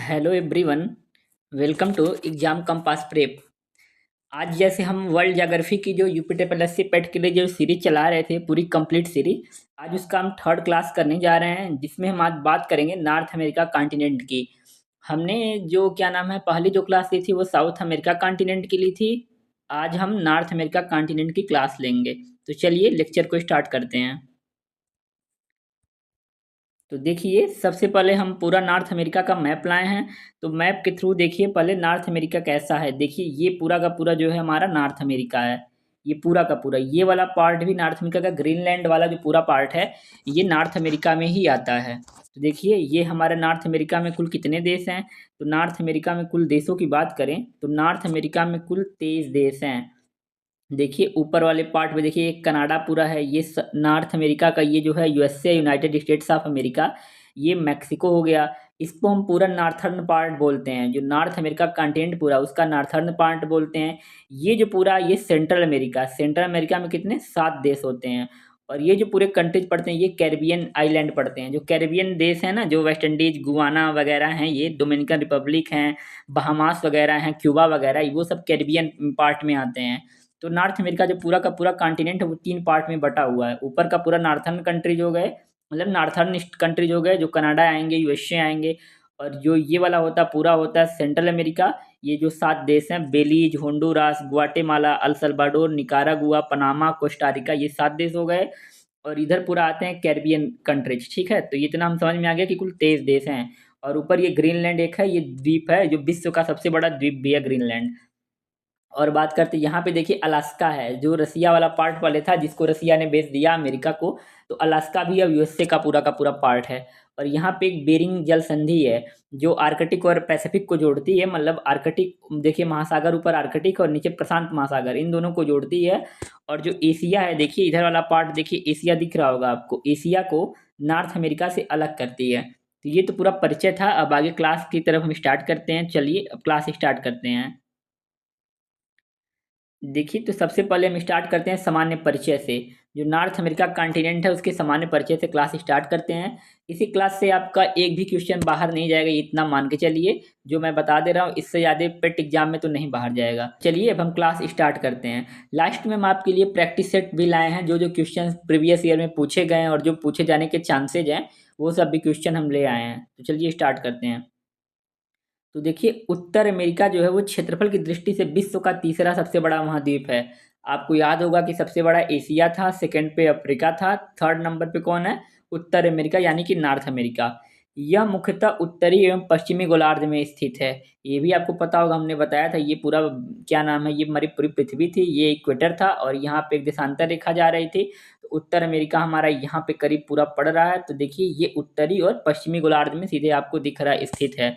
Hello everyone. Welcome to exam compass prep. आज जैसे हम वर्ल्ड ज्योग्राफी की जो UP triple S C PET के लिए जो सीरीज चला रहे थे, पूरी कंप्लीट सीरीज, आज उसका हम थर्ड क्लास करने जा रहे हैं, जिसमें हम आज बात करेंगे नॉर्थ अमेरिका कॉन्टिनेंट की। हमने जो क्या नाम है पहली जो क्लास ली थी वो साउथ अमेरिका कॉन्टिनेंट की ली थी। आज हम नॉर्थ अमेरिका कॉन्टिनेंट की क्लास लेंगे। तो चलिए लेक्चर को स्टार्ट करते हैं। तो देखिए, सबसे पहले हम पूरा नॉर्थ अमेरिका का मैप लाए हैं। तो मैप के थ्रू देखिए पहले नॉर्थ अमेरिका कैसा है। देखिए ये पूरा का पूरा जो है हमारा नॉर्थ अमेरिका है। ये पूरा का पूरा ये वाला पार्ट भी नॉर्थ अमेरिका का, ग्रीनलैंड वाला जो पूरा पार्ट है ये नॉर्थ अमेरिका में ही आता है। तो देखिए ये हमारे नॉर्थ अमेरिका में कुल कितने देश हैं। तो नॉर्थ अमेरिका में कुल देशों की बात करें तो नॉर्थ अमेरिका में कुल 23 देश हैं। देखिए ऊपर वाले पार्ट में देखिए एक कनाडा पूरा है, ये नॉर्थ अमेरिका का, ये जो है USA, United states of America. ये मैक्सिको हो गया। इसको हम पूरा नॉर्थर्न पार्ट बोलते हैं, जो नॉर्थ अमेरिका कंटेंट पूरा उसका नॉर्थर्न पार्ट बोलते हैं। ये जो पूरा ये सेंट्रल अमेरिका, सेंट्रल अमेरिका में कितने 7 देश होते हैं। और ये जो पूरे कंट्रीज पड़ते हैं ये कैरिबियन आइलैंड पड़ते हैं। जो कैरिबियन देश हैं ना, जो वेस्ट इंडीज, गुआना वगैरह हैं, ये डोमिनिकन रिपब्लिक हैं, बहामास वगैरह हैं, क्यूबा वगैरह, वो सब कैरिबियन पार्ट में आते हैं। तो नॉर्थ अमेरिका जो पूरा का पूरा कॉन्टिनेंट है वो 3 पार्ट में बटा हुआ है। ऊपर का पूरा नॉर्थर्न कंट्रीज हो गए, मतलब नॉर्थर्न कंट्रीज हो गए, जो कनाडा आएंगे, यूएसए आएंगे। और जो ये वाला होता है पूरा होता है सेंट्रल अमेरिका। ये जो 7 देश हैं, Belize, Honduras, Guatemala, El Salvador, Nicaragua, Panama, Costa Rica, ये 7 देश हो गए। और इधर पूरा आते हैं कैरिबियन कंट्रीज। ठीक है, तो इतना हम समझ में आ गया कि कुल 23 देश हैं। और ऊपर ये ग्रीनलैंड एक है, ये द्वीप है, जो विश्व का सबसे बड़ा द्वीप भी है ग्रीनलैंड। और बात करते हैं यहाँ पे, देखिए अलास्का है, जो रसिया वाला पार्ट पहले था, जिसको रसिया ने बेच दिया अमेरिका को। तो अलास्का भी अब यूएसए का पूरा पार्ट है। और यहाँ पे एक बेरिंग जल संधि है, जो आर्कटिक और पैसिफिक को जोड़ती है। मतलब आर्कटिक देखिए महासागर, ऊपर आर्कटिक और नीचे प्रशांत महासागर, इन दोनों को जोड़ती है। और जो एशिया है, देखिए इधर वाला पार्ट, देखिए एशिया दिख रहा होगा आपको, एशिया को नॉर्थ अमेरिका से अलग करती है। तो ये तो पूरा परिचय था। अब आगे क्लास की तरफ हम स्टार्ट करते हैं। चलिए अब क्लास स्टार्ट करते हैं। देखिए, तो सबसे पहले हम स्टार्ट करते हैं सामान्य परिचय से। जो नॉर्थ अमेरिका कॉन्टिनेंट है उसके सामान्य परिचय से क्लास स्टार्ट करते हैं। इसी क्लास से आपका एक भी क्वेश्चन बाहर नहीं जाएगा, ये इतना मान के चलिए। जो मैं बता दे रहा हूँ इससे ज़्यादा पेट एग्जाम में तो नहीं बाहर जाएगा। चलिए अब हम क्लास स्टार्ट करते हैं। लास्ट में हम आपके लिए प्रैक्टिस सेट भी लाए हैं, जो जो क्वेश्चन प्रीवियस ईयर में पूछे गए हैं और जो पूछे जाने के चांसेज हैं, वो सब भी क्वेश्चन हम ले आए हैं। तो चलिए स्टार्ट करते हैं। तो देखिए उत्तर अमेरिका जो है वो क्षेत्रफल की दृष्टि से विश्व का तीसरा सबसे बड़ा महाद्वीप है। आपको याद होगा कि सबसे बड़ा एशिया था, सेकंड पे अफ्रीका था, थर्ड नंबर पे कौन है, उत्तर अमेरिका यानी कि नॉर्थ अमेरिका। यह मुख्यतः उत्तरी एवं पश्चिमी गोलार्ध में स्थित है। ये भी आपको पता होगा, हमने बताया था। ये पूरा क्या नाम है, ये हमारी पूरी पृथ्वी थी, ये इक्वेटर था और यहाँ पे एक देशांतर रेखा जा रही थी। तो उत्तर अमेरिका हमारा यहाँ पे करीब पूरा पड़ रहा है। तो देखिए ये उत्तरी और पश्चिमी गोलार्ध में सीधे आपको दिख रहा है, स्थित है।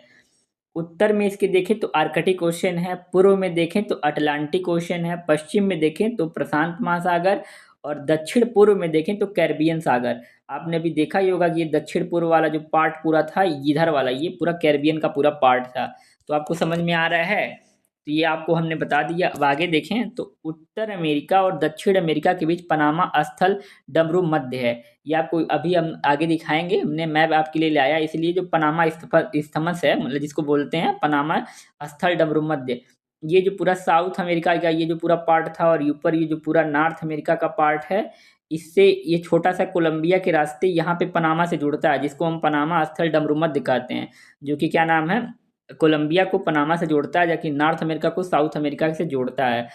उत्तर में इसके देखें तो आर्कटिक ओशन है, पूर्व में देखें तो अटलांटिक ओशन है, पश्चिम में देखें तो प्रशांत महासागर, और दक्षिण पूर्व में देखें तो कैरिबियन सागर। आपने अभी देखा ही होगा कि ये दक्षिण पूर्व वाला जो पार्ट पूरा था, इधर वाला ये पूरा कैरिबियन का पूरा पार्ट था। तो आपको समझ में आ रहा है। तो ये आपको हमने बता दिया। अब आगे देखें तो उत्तर अमेरिका और दक्षिण अमेरिका के बीच पनामा स्थल डमरू मध्य है। ये आपको अभी हम आगे दिखाएंगे। हमने मैप आपके लिए लाया, इसलिए जो पनामा स्थमस है, मतलब जिसको बोलते हैं पनामा स्थल डमरू मध्य, ये जो पूरा साउथ अमेरिका का ये जो पूरा पार्ट था, और ऊपर ये जो पूरा नॉर्थ अमेरिका का पार्ट है, इससे ये छोटा सा कोलंबिया के रास्ते यहाँ पे पनामा से जुड़ता है, जिसको हम पनामा स्थल डमरू मध्य कहते हैं। जो कि क्या नाम है, कोलंबिया को पनामा से जोड़ता है, जबकि नॉर्थ अमेरिका को साउथ अमेरिका से जोड़ता है।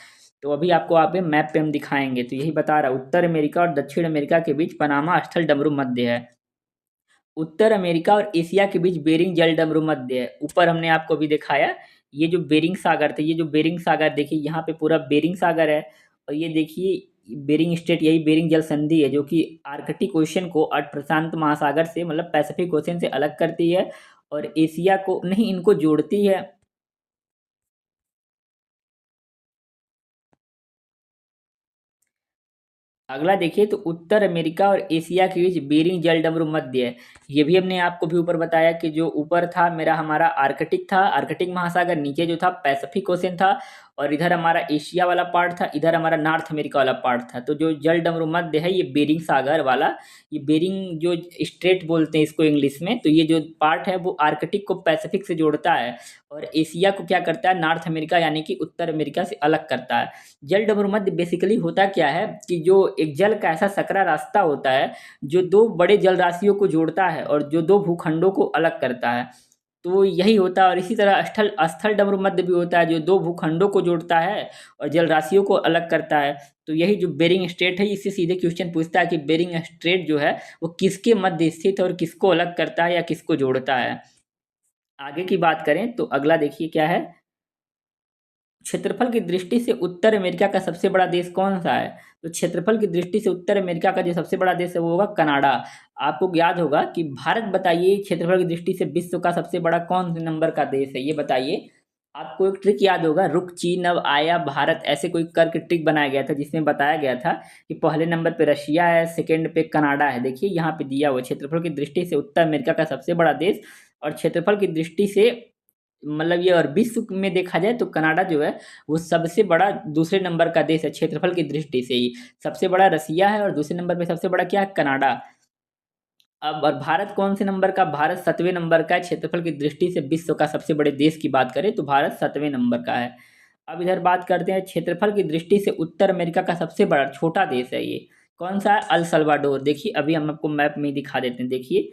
तो अभी आपको आप मैप पे हम दिखाएंगे। तो यही बता रहा, उत्तर अमेरिका और दक्षिण अमेरिका के बीच पनामा स्थल डमरू मध्य है। उत्तर अमेरिका और एशिया के बीच बेरिंग जल डमरू मध्य है। ऊपर हमने आपको अभी दिखाया, ये जो बेरिंग सागर थे, ये जो बेरिंग सागर देखिए यहाँ पे पूरा बेरिंग सागर है। और ये देखिए बेरिंग स्टेट, यही बेरिंग जल संधि है, जो कि आर्कटिक ओशन को प्रशांत महासागर से, मतलब पैसिफिक ओशन से अलग करती है, और एशिया को नहीं, इनको जोड़ती है। अगला देखिए तो उत्तर अमेरिका और एशिया के बीच बेरिंग जलडमरू मध्य है। ये भी हमने आपको भी ऊपर बताया कि जो ऊपर था मेरा हमारा आर्कटिक था, आर्कटिक महासागर, नीचे जो था पैसिफिक ओशन था। और इधर हमारा एशिया वाला पार्ट था, इधर हमारा नॉर्थ अमेरिका वाला पार्ट था। तो जो जल डमरू मध्य है ये बेरिंग सागर वाला, ये बेरिंग जो स्ट्रेट बोलते हैं इसको इंग्लिश में, तो ये जो पार्ट है वो आर्कटिक को पैसिफिक से जोड़ता है और एशिया को क्या करता है, नॉर्थ अमेरिका यानी कि उत्तर अमेरिका से अलग करता है। जल डमरू मध्य बेसिकली होता क्या है कि जो एक जल का ऐसा सकरा रास्ता होता है जो दो बड़े जल राशियों को जोड़ता है और जो दो भूखंडों को अलग करता है। तो यही होता है और इसी तरह स्थल स्थल डमरू मध्य भी होता है जो दो भूखंडों को जोड़ता है और जल राशियों को अलग करता है। तो यही जो बेरिंग स्ट्रेट है, इससे सीधे क्वेश्चन पूछता है कि बेरिंग स्ट्रेट जो है वो किसके मध्य स्थित है और किसको अलग करता है या किसको जोड़ता है। आगे की बात करें तो अगला देखिए क्या है, क्षेत्रफल की दृष्टि से उत्तर अमेरिका का सबसे बड़ा देश कौन सा है। तो क्षेत्रफल की दृष्टि से उत्तर अमेरिका का जो सबसे बड़ा देश है वो होगा कनाडा। आपको याद होगा कि भारत बताइए क्षेत्रफल की दृष्टि से विश्व का सबसे बड़ा कौन से नंबर का देश है, ये बताइए। आपको एक ट्रिक याद होगा, रुक चीन अब आया भारत, ऐसे कोई करके ट्रिक बनाया गया था जिसमें बताया गया था कि पहले नंबर पे रशिया है, सेकंड पे कनाडा है। देखिए यहाँ पे दिया हुआ क्षेत्रफल की दृष्टि से उत्तर अमेरिका का सबसे बड़ा देश और क्षेत्रफल की दृष्टि से मतलब ये और विश्व में देखा जाए तो कनाडा जो है वो सबसे बड़ा दूसरे नंबर का देश है क्षेत्रफल की दृष्टि से ही। सबसे बड़ा रसिया है और दूसरे नंबर पे सबसे बड़ा क्या है, कनाडा। अब और भारत कौन से नंबर का, भारत 7वें नंबर का है क्षेत्रफल की दृष्टि से। विश्व का सबसे बड़े देश की बात करें तो भारत 7वें नंबर का है। अब इधर बात करते हैं क्षेत्रफल की दृष्टि से उत्तर अमेरिका का सबसे बड़ा छोटा देश है ये कौन सा है, अल सल्वाडोर। देखिए अभी हम आपको मैप में ही दिखा देते हैं। देखिए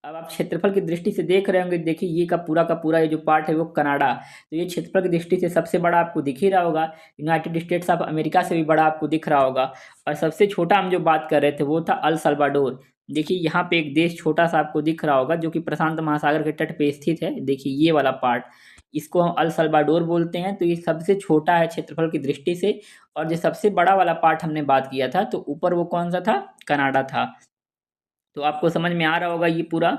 अब आप क्षेत्रफल की दृष्टि से देख रहे होंगे, देखिए ये का पूरा ये जो पार्ट है वो कनाडा, तो ये क्षेत्रफल की दृष्टि से सबसे बड़ा आपको दिख ही रहा होगा। यूनाइटेड स्टेट्स ऑफ अमेरिका से भी बड़ा आपको दिख रहा होगा। और सबसे छोटा हम जो बात कर रहे थे वो था अल सल्वाडोर। देखिए यहाँ पे एक देश छोटा सा आपको दिख रहा होगा जो कि प्रशांत महासागर के तट पे स्थित है। देखिए ये वाला पार्ट, इसको हम अल सल्वाडोर बोलते हैं। तो ये सबसे छोटा है क्षेत्रफल की दृष्टि से। और जो सबसे बड़ा वाला पार्ट हमने बात किया था तो ऊपर वो कौन सा था, कनाडा था। तो आपको समझ में आ रहा होगा ये पूरा।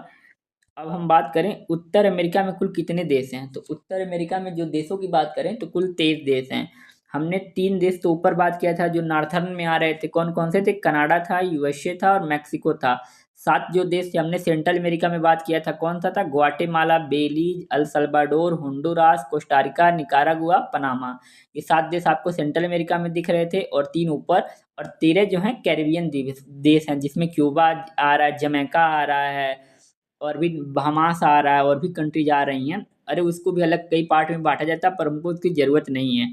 अब हम बात करें उत्तर अमेरिका में कुल कितने देश हैं, तो उत्तर अमेरिका में जो देशों की बात करें तो कुल 23 देश हैं। हमने 3 देश तो ऊपर बात किया था जो नॉर्थर्न में आ रहे थे, कौन कौन से थे, कनाडा था, यूएसए था और मैक्सिको था। 7 जो देश थे हमने सेंट्रल अमेरिका में बात किया था, कौन सा था, Guatemala, Belize, El Salvador, Honduras, Costa Rica, Nicaragua, Panama. ये 7 देश आपको सेंट्रल अमेरिका में दिख रहे थे और 3 ऊपर। और 13 जो हैं कैरिबियन देश हैं जिसमें क्यूबा आ रहा है, जमैका आ रहा है और भी बहामास आ रहा है और भी कंट्रीज आ रही हैं। अरे उसको भी अलग कई पार्ट में बांटा जाता है पर हमको उसकी ज़रूरत नहीं है।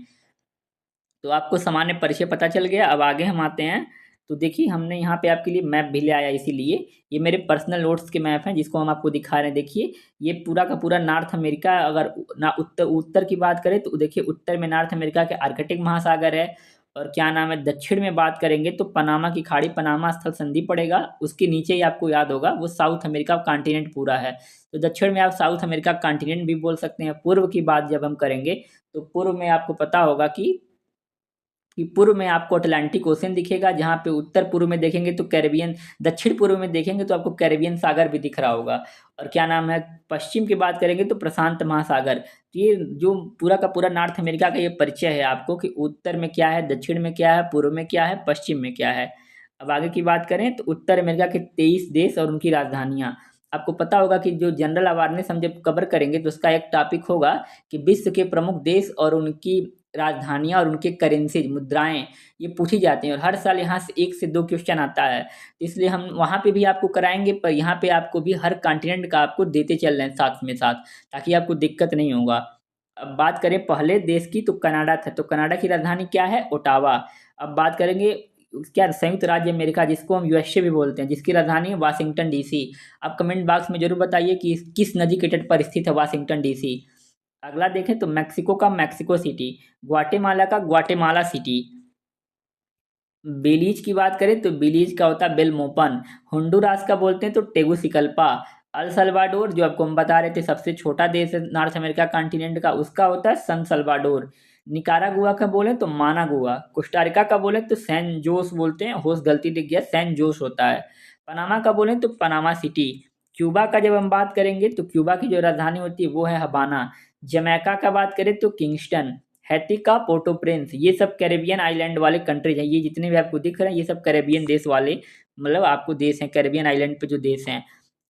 तो आपको सामान्य परिचय पता चल गया। अब आगे हम आते हैं। तो देखिए हमने यहाँ पे आपके लिए मैप भी ले आया, इसीलिए ये मेरे पर्सनल नोट्स के मैप हैं जिसको हम आपको दिखा रहे हैं। देखिए ये पूरा का पूरा नॉर्थ अमेरिका, अगर ना उत्तर उत्तर की बात करें तो देखिए उत्तर में नॉर्थ अमेरिका के आर्कटिक महासागर है। और क्या नाम है, दक्षिण में बात करेंगे तो पनामा की खाड़ी, पनामा स्थल संधि पड़ेगा। उसके नीचे ही आपको याद होगा वो साउथ अमेरिका कॉन्टिनेंट पूरा है। तो दक्षिण में आप साउथ अमेरिका कॉन्टिनेंट भी बोल सकते हैं। पूर्व की बात जब हम करेंगे तो पूर्व में आपको पता होगा कि पूर्व में आपको अटलांटिक ओशन दिखेगा, जहाँ पे उत्तर पूर्व में देखेंगे तो कैरेबियन, दक्षिण पूर्व में देखेंगे तो आपको कैरेबियन सागर भी दिख रहा होगा। और क्या नाम है, पश्चिम की बात करेंगे तो प्रशांत महासागर। तो ये जो पूरा का पूरा नॉर्थ अमेरिका का ये परिचय है आपको कि उत्तर में क्या है, दक्षिण में क्या है, पूर्व में क्या है, पश्चिम में क्या है। अब आगे की बात करें तो उत्तर अमेरिका के 23 देश और उनकी राजधानियाँ। आपको पता होगा कि जो जनरल अवेयरनेस हम जब कवर करेंगे तो उसका एक टॉपिक होगा कि विश्व के प्रमुख देश और उनकी राजधानियाँ और उनके करेंसीज, मुद्राएं, ये पूछी जाती हैं और हर साल यहाँ से 1 से 2 क्वेश्चन आता है। तो इसलिए हम वहाँ पे भी आपको कराएंगे, पर यहाँ पे आपको भी हर कॉन्टिनेंट का आपको देते चल रहे हैं साथ में साथ, ताकि आपको दिक्कत नहीं होगा। अब बात करें पहले देश की तो कनाडा था, तो कनाडा की राजधानी क्या है, ओटावा। अब बात करेंगे क्या, संयुक्त राज्य अमेरिका जिसको हम यूएसए भी बोलते हैं, जिसकी राजधानी है वाशिंगटन डीसी। आप कमेंट बॉक्स में जरूर बताइए कि किस नदी के तट पर स्थित है वाशिंगटन डीसी। अगला देखें तो मैक्सिको का मैक्सिको सिटी, ग्वाटेमाला का ग्वाटेमाला सिटी। बेलीज की बात करें तो बेलीज का होता है बेलमोपन। होंडुरास का बोलते हैं तो टेगुसिकल्पा। अल सल्वाडोर जो आपको हम बता रहे थे सबसे छोटा देश है नॉर्थ अमेरिका कॉन्टिनेंट का, उसका होता है सन सल्वाडोर। निकारागुआ का बोले तो मानागुआ। कोस्टारिका का बोले तो सैन जोस बोलते हैं, होस्ट गलती दिख गया, सैन जोस होता है। पनामा का बोले तो पनामा सिटी। क्यूबा का जब हम बात करेंगे तो क्यूबा की जो राजधानी होती है वो है हबाना। जमैका का बात करें तो किंगस्टन। हैती का पोर्टो प्रिंस। ये सब कैरेबियन आइलैंड वाले कंट्रीज हैं, ये जितने भी आपको दिख रहे हैं ये सब कैरेबियन देश वाले, मतलब आपको देश हैं, कैरेबियन आइलैंड पे जो देश हैं।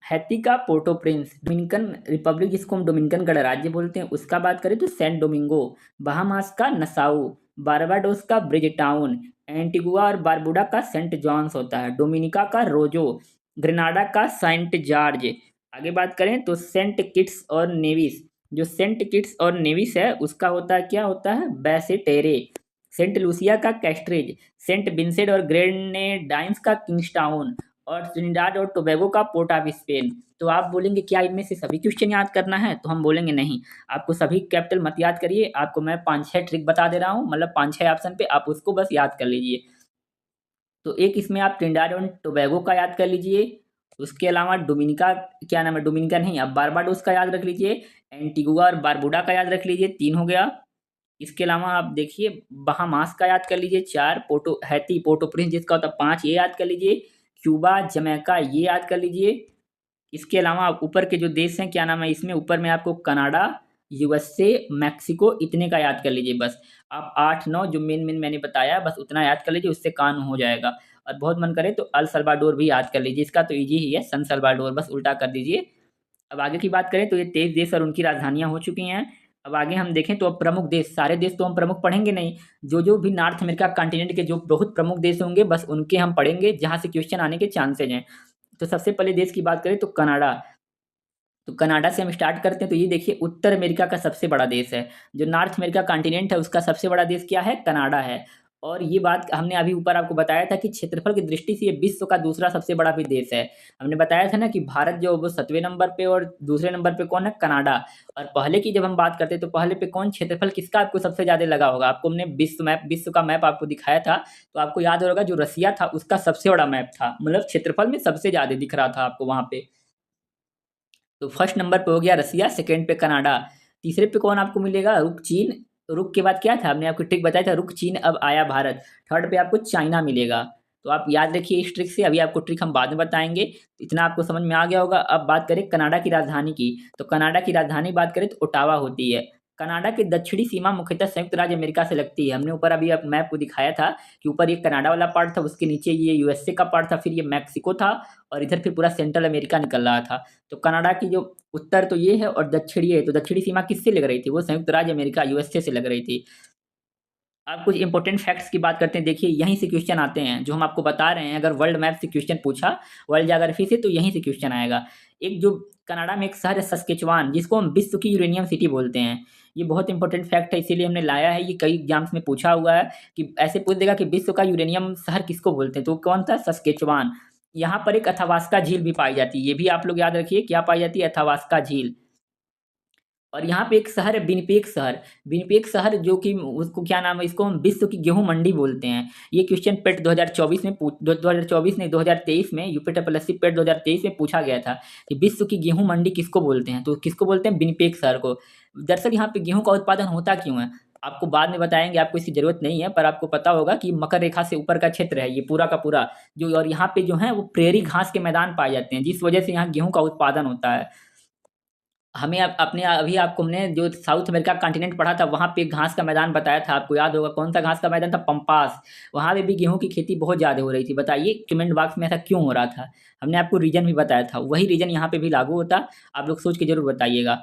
हैती का पोर्टो प्रिंस, डोमिनिकन रिपब्लिक जिसको हम डोमिनिकन गणराज्य बोलते हैं उसका बात करें तो सेंट डोमिंगो, बहामास का नसाउ, बारबाडोस का ब्रिज टाउन, एंटीगुआ और बारबुडा का सेंट जॉन्स होता है, डोमिनिका का रोजो, ग्रेनाडा का सेंट जॉर्ज। आगे बात करें तो सेंट किट्स और नेविस, जो सेंट किट्स और नेविस है उसका होता है क्या होता है बैसेटेरे, सेंट लूसिया का कैस्ट्रेज, सेंट विंसेंट और ग्रेनेडाइंस का किंग्सटाउन और ट्रिनिडाड और टोबैगो का पोर्ट ऑफ स्पेन। तो आप बोलेंगे क्या इनमें से सभी क्वेश्चन याद करना है, तो हम बोलेंगे नहीं, आपको सभी कैपिटल मत याद करिए, आपको मैं 5-6 ट्रिक बता दे रहा हूँ, मतलब 5-6 ऑप्शन पे आप उसको बस याद कर लीजिए। तो एक इसमें आप ट्रिनिडाड और टोबैगो का याद कर लीजिए, उसके अलावा डोमिनिका, क्या नाम है डोमिनिका नहीं, आप बारबाडोस का याद रख लीजिए, एंटीगुआ और बारबुडा का याद रख लीजिए, 3 हो गया। इसके अलावा आप देखिए बहामास का याद कर लीजिए 4, पोर्टो हैती पोर्टो प्रिंस जिसका होता है 5, ये याद कर लीजिए, क्यूबा जमैका ये याद कर लीजिए। इसके अलावा आप ऊपर के जो देश हैं क्या नाम है इसमें ऊपर में आपको कनाडा, यूएसए, मैक्सिको इतने का याद कर लीजिए बस। आप 8-9 जो मेन मेन मैंने बताया बस उतना याद कर लीजिए, उससे काम हो जाएगा। और बहुत मन करे तो अल सल्वाडोर भी याद कर लीजिए, इसका तो ईजी ही है, सन सल्वाडोर बस उल्टा कर दीजिए। अब आगे की बात करें तो ये 23 देश और उनकी राजधानियां हो चुकी हैं। अब आगे हम देखें तो अब प्रमुख देश, सारे देश तो हम प्रमुख पढ़ेंगे नहीं, जो जो भी नॉर्थ अमेरिका कॉन्टिनेंट के जो बहुत प्रमुख देश होंगे बस उनके हम पढ़ेंगे जहां से क्वेश्चन आने के चांसेज हैं। तो सबसे पहले देश की बात करें तो कनाडा, तो कनाडा से हम स्टार्ट करते हैं। तो ये देखिए उत्तर अमेरिका का सबसे बड़ा देश है, जो नॉर्थ अमेरिका कॉन्टिनेंट है उसका सबसे बड़ा देश क्या है कनाडा है। और ये बात हमने अभी ऊपर आपको बताया था कि क्षेत्रफल की दृष्टि से ये विश्व का दूसरा सबसे बड़ा भी देश है। हमने बताया था ना कि भारत जो वो 7वें नंबर पे और दूसरे नंबर पे कौन है कनाडा। और पहले की जब हम बात करते तो पहले पे कौन क्षेत्रफल किसका आपको सबसे ज़्यादा लगा होगा, आपको हमने विश्व का मैप आपको दिखाया था, तो आपको याद होगा जो रसिया था उसका सबसे बड़ा मैप था, मतलब क्षेत्रफल में सबसे ज़्यादा दिख रहा था आपको वहाँ पे। तो फर्स्ट नंबर पे हो गया रसिया, सेकंड पे कनाडा, तीसरे पे कौन आपको मिलेगा रुक चीन, रुक के बाद क्या था हमने आपको ट्रिक बताया था रुक चीन, अब आया भारत, थर्ड पे आपको चाइना मिलेगा। तो आप याद रखिए इस ट्रिक से, अभी आपको ट्रिक हम बाद में बताएंगे। इतना आपको समझ में आ गया होगा। अब बात करें कनाडा की राजधानी की, तो कनाडा की राजधानी बात करें तो ओटावा होती है। कनाडा की दक्षिणी सीमा मुख्यतः संयुक्त राज्य अमेरिका से लगती है, हमने ऊपर अभी आप मैप को दिखाया था कि ऊपर ये कनाडा वाला पार्ट था, उसके नीचे ये यूएसए का पार्ट था, फिर ये मैक्सिको था और इधर फिर पूरा सेंट्रल अमेरिका निकल रहा था। तो कनाडा की जो उत्तर तो ये है और दक्षिणी है, तो दक्षिणी सीमा किससे लग रही थी, वो संयुक्त राज्य अमेरिका यूएसए से लग रही थी। अब कुछ इंपॉर्टेंट फैक्ट्स की बात करते हैं, देखिए यहीं से क्वेश्चन आते हैं जो हम आपको बता रहे हैं, अगर वर्ल्ड मैप से क्वेश्चन पूछा वर्ल्ड ज्योग्राफी से तो यहीं से क्वेश्चन आएगा। एक जो कनाडा में एक शहर है सस्केचुआन, जिसको हम विश्व की यूरेनियम सिटी बोलते हैं, ये बहुत इंपॉर्टेंट फैक्ट है इसीलिए हमने लाया है, ये कई एग्जाम्स में पूछा हुआ है कि ऐसे पूछ देगा कि विश्व का यूरेनियम शहर किसको बोलते हैं, तो कौन था सस्केचुआन। यहाँ पर एक अथावास्का झील भी पाई जाती है, ये भी आप लोग याद रखिए क्या पाई जाती है अथावास्का झील। और यहाँ पे एक शहर है विनिपेग शहर, विनिपेग शहर जो कि उसको क्या नाम है, इसको हम विश्व की गेहूं मंडी बोलते हैं। ये क्वेश्चन पेट 2024 में 2024 नहीं 2023 में यूपी ट्रिपल पेट 2023 में पूछा गया था कि विश्व की गेहूं मंडी किसको बोलते हैं, तो किसको बोलते हैं विनिपेग शहर को। दरअसल यहाँ पे गेहूं का उत्पादन होता क्यों है आपको बाद में बताएंगे, आपको इसकी जरूरत नहीं है, पर आपको पता होगा कि मकर रेखा से ऊपर का क्षेत्र है ये पूरा का पूरा जो, और यहाँ पे जो है वो प्रेरी घास के मैदान पाए जाते हैं जिस वजह से यहाँ गेहूं का उत्पादन होता है। हमें अपने अभी आपको हमने जो साउथ अमेरिका कॉन्टिनेंट पढ़ा था वहाँ पे घास का मैदान बताया था, आपको याद होगा कौन सा घास का मैदान था पंपास, वहाँ पे भी गेहूं की खेती बहुत ज़्यादा हो रही थी। बताइए कमेंट बॉक्स में ऐसा क्यों हो रहा था, हमने आपको रीजन भी बताया था, वही रीजन यहाँ पे भी लागू होता, आप लोग सोच के जरूर बताइएगा।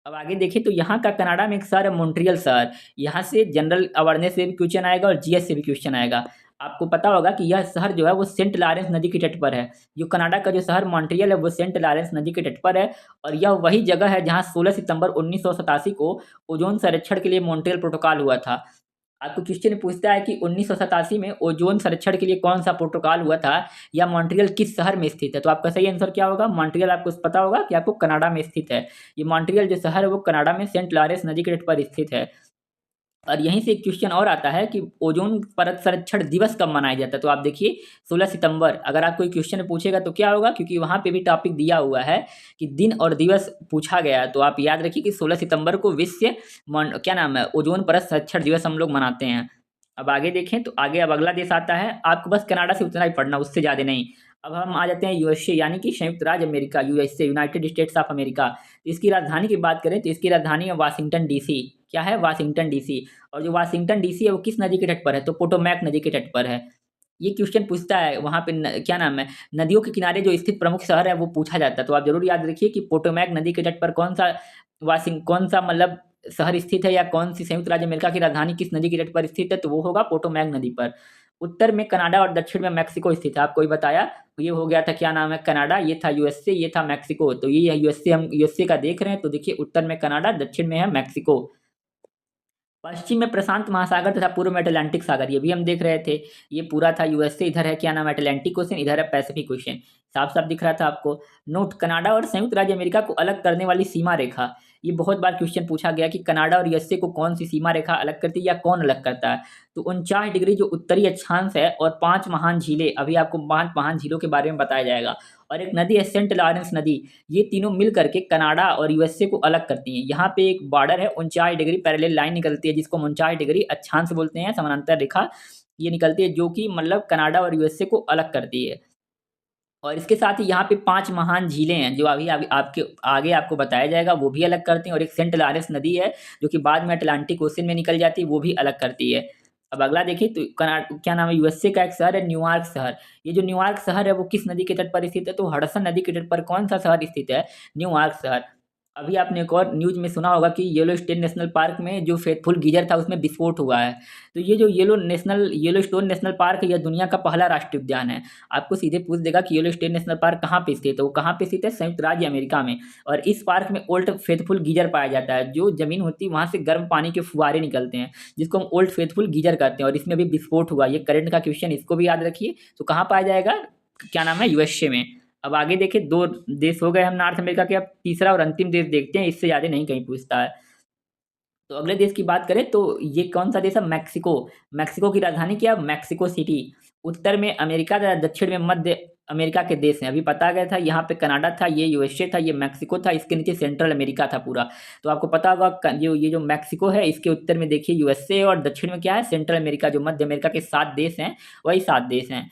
अब आगे देखें तो यहाँ का कनाडा में एक शहर है मॉन्ट्रियल शहर, यहाँ से जनरल अवेयरनेस से भी क्वेश्चन आएगा और जीएस से भी क्वेश्चन आएगा। आपको पता होगा कि यह शहर जो है वो सेंट लॉरेंस नदी के तट पर है, जो कनाडा का जो शहर मॉन्ट्रियल है वो सेंट लॉरेंस नदी के तट पर है। और यह वही जगह है जहाँ 16 सितंबर 1987 को ओजोन संरक्षण के लिए मॉन्ट्रियल प्रोटोकॉल हुआ था। आपको क्वेश्चन पूछता है कि 1987 में ओजोन संरक्षण के लिए कौन सा प्रोटोकॉल हुआ था या मॉन्ट्रियल किस शहर में स्थित है, तो आपका सही आंसर क्या होगा मॉन्ट्रियल, आपको पता होगा कि आपको कनाडा में स्थित है। ये मॉन्ट्रियल जो शहर है वो कनाडा में सेंट लॉरेंस नदी के तट पर स्थित है। और यहीं से एक क्वेश्चन और आता है कि ओजोन परत संरक्षण दिवस कब मनाया जाता है, तो आप देखिए 16 सितंबर, अगर आप कोई क्वेश्चन पूछेगा तो क्या होगा, क्योंकि वहाँ पे भी टॉपिक दिया हुआ है कि दिन और दिवस पूछा गया है, तो आप याद रखिए कि 16 सितंबर को विश्व क्या नाम है ओजोन परत संरक्षण दिवस हम लोग मनाते हैं। अब आगे देखें तो आगे अब अगला देश आता है, आपको बस कनाडा से उतना ही पढ़ना उससे ज़्यादा नहीं। अब हम आ जाते हैं यूएसए यानी कि संयुक्त राज्य America, USA United states of America. इसकी राजधानी की बात करें तो इसकी राजधानी है वाशिंगटन डीसी, क्या है वाशिंगटन डीसी। और जो वाशिंगटन डीसी है वो किस नदी के तट पर है, तो पोटोमैक नदी के तट पर है। ये क्वेश्चन पूछता है वहाँ पे क्या नाम है, नदियों के किनारे जो स्थित प्रमुख शहर है वो पूछा जाता है। तो आप जरूर याद रखिए कि पोटोमैक नदी के तट पर कौन सा मतलब शहर स्थित है, या कौन सी संयुक्त राज्य अमेरिका की राजधानी किस नदी के तट पर स्थित है, तो वो होगा पोटोमैक नदी पर। उत्तर में कनाडा और दक्षिण में मैक्सिको स्थित है, आपको ही बताया। ये हो गया था क्या नाम है, कनाडा, ये था यूएसए, ये था मैक्सिको। तो ये है यूएसए, हम यूएसए का देख रहे हैं, तो देखिए उत्तर में कनाडा, दक्षिण में है मैक्सिको। पश्चिम में प्रशांत महासागर तथा पूर्व में अटलांटिक सागर, ये भी हम देख रहे थे। ये पूरा था यूएसए, इधर है क्या नाम है अटलांटिक ओशन, इधर है पैसिफिक ओशन। साफ साफ दिख रहा था आपको। नोट, कनाडा और संयुक्त राज्य अमेरिका को अलग करने वाली सीमा रेखा। ये बहुत बार क्वेश्चन पूछा गया कि कनाडा और यूएसए को कौन सी सीमा रेखा अलग करती है या कौन अलग करता है। तो 49 डिग्री जो उत्तरी अक्षांश है, और 5 महान झीलें, अभी आपको 5 महान झीलों के बारे में बताया जाएगा। और एक नदी है सेंट लॉरेंस नदी। ये तीनों मिल करके कनाडा और यूएसए को अलग करती हैं। यहाँ पे एक बॉर्डर है, 49 डिग्री पैरेलल लाइन निकलती है, जिसको हम 49 डिग्री अक्षांश बोलते हैं, समानांतर रेखा ये निकलती है, जो कि मतलब कनाडा और यूएसए को अलग करती है। और इसके साथ ही यहाँ पे 5 महान झीलें हैं, जो अभी अभी आपके आगे आपको बताया जाएगा, वो भी अलग करती हैं। और एक सेंट लॉरेंस नदी है, जो कि बाद में अटलांटिक ओशन में निकल जाती है, वो भी अलग करती है। अब अगला देखिए, तो क्या नाम है, यूएसए का एक शहर है न्यूयॉर्क शहर। ये जो न्यूयॉर्क शहर है वो किस नदी के तट पर स्थित है, तो हडसन नदी के तट पर कौन सा शहर स्थित है, न्यूयॉर्क शहर। अभी आपने एक और न्यूज़ में सुना होगा कि येलोस्टोन नेशनल पार्क में जो फेथफुल गीजर था उसमें विस्फोट हुआ है। तो ये जो येलोस्टोन नेशनल पार्क है, यह दुनिया का पहला राष्ट्रीय उद्यान है। आपको सीधे पूछ देगा कि येलोस्टोन नेशनल पार्क कहाँ पे स्थित है, वो कहाँ पे स्थित है, संयुक्त राज्य अमेरिका में। और इस पार्क में ओल्ड फेथफुल गीजर पाया जाता है, जो जमीन होती है वहाँ से गर्म पानी के फुहारे निकलते हैं, जिसको हम ओल्ड फेथफुल गीजर कहते हैं। और इसमें भी विस्फोट हुआ, ये करंट का क्वेश्चन, इसको भी याद रखिए। तो कहाँ पाया जाएगा, क्या नाम है, यूएसए में। अब आगे देखिए, 2 देश हो गए हम नॉर्थ अमेरिका के, अब तीसरा और अंतिम देश देखते हैं, इससे ज़्यादा नहीं कहीं पूछता है। तो अगले देश की बात करें तो ये कौन सा देश है, मैक्सिको। मैक्सिको की राजधानी क्या है, मैक्सिको सिटी। उत्तर में अमेरिका तथा दक्षिण में मध्य अमेरिका के देश हैं, अभी पता गया था। यहाँ पे कनाडा था, ये यूएसए था, ये मैक्सिको था, इसके नीचे सेंट्रल अमेरिका था पूरा। तो आपको पता होगा ये जो मैक्सिको है, इसके उत्तर में देखिए यूएसए, और दक्षिण में क्या है, सेंट्रल अमेरिका, जो मध्य अमेरिका के 7 देश हैं, वही 7 देश हैं।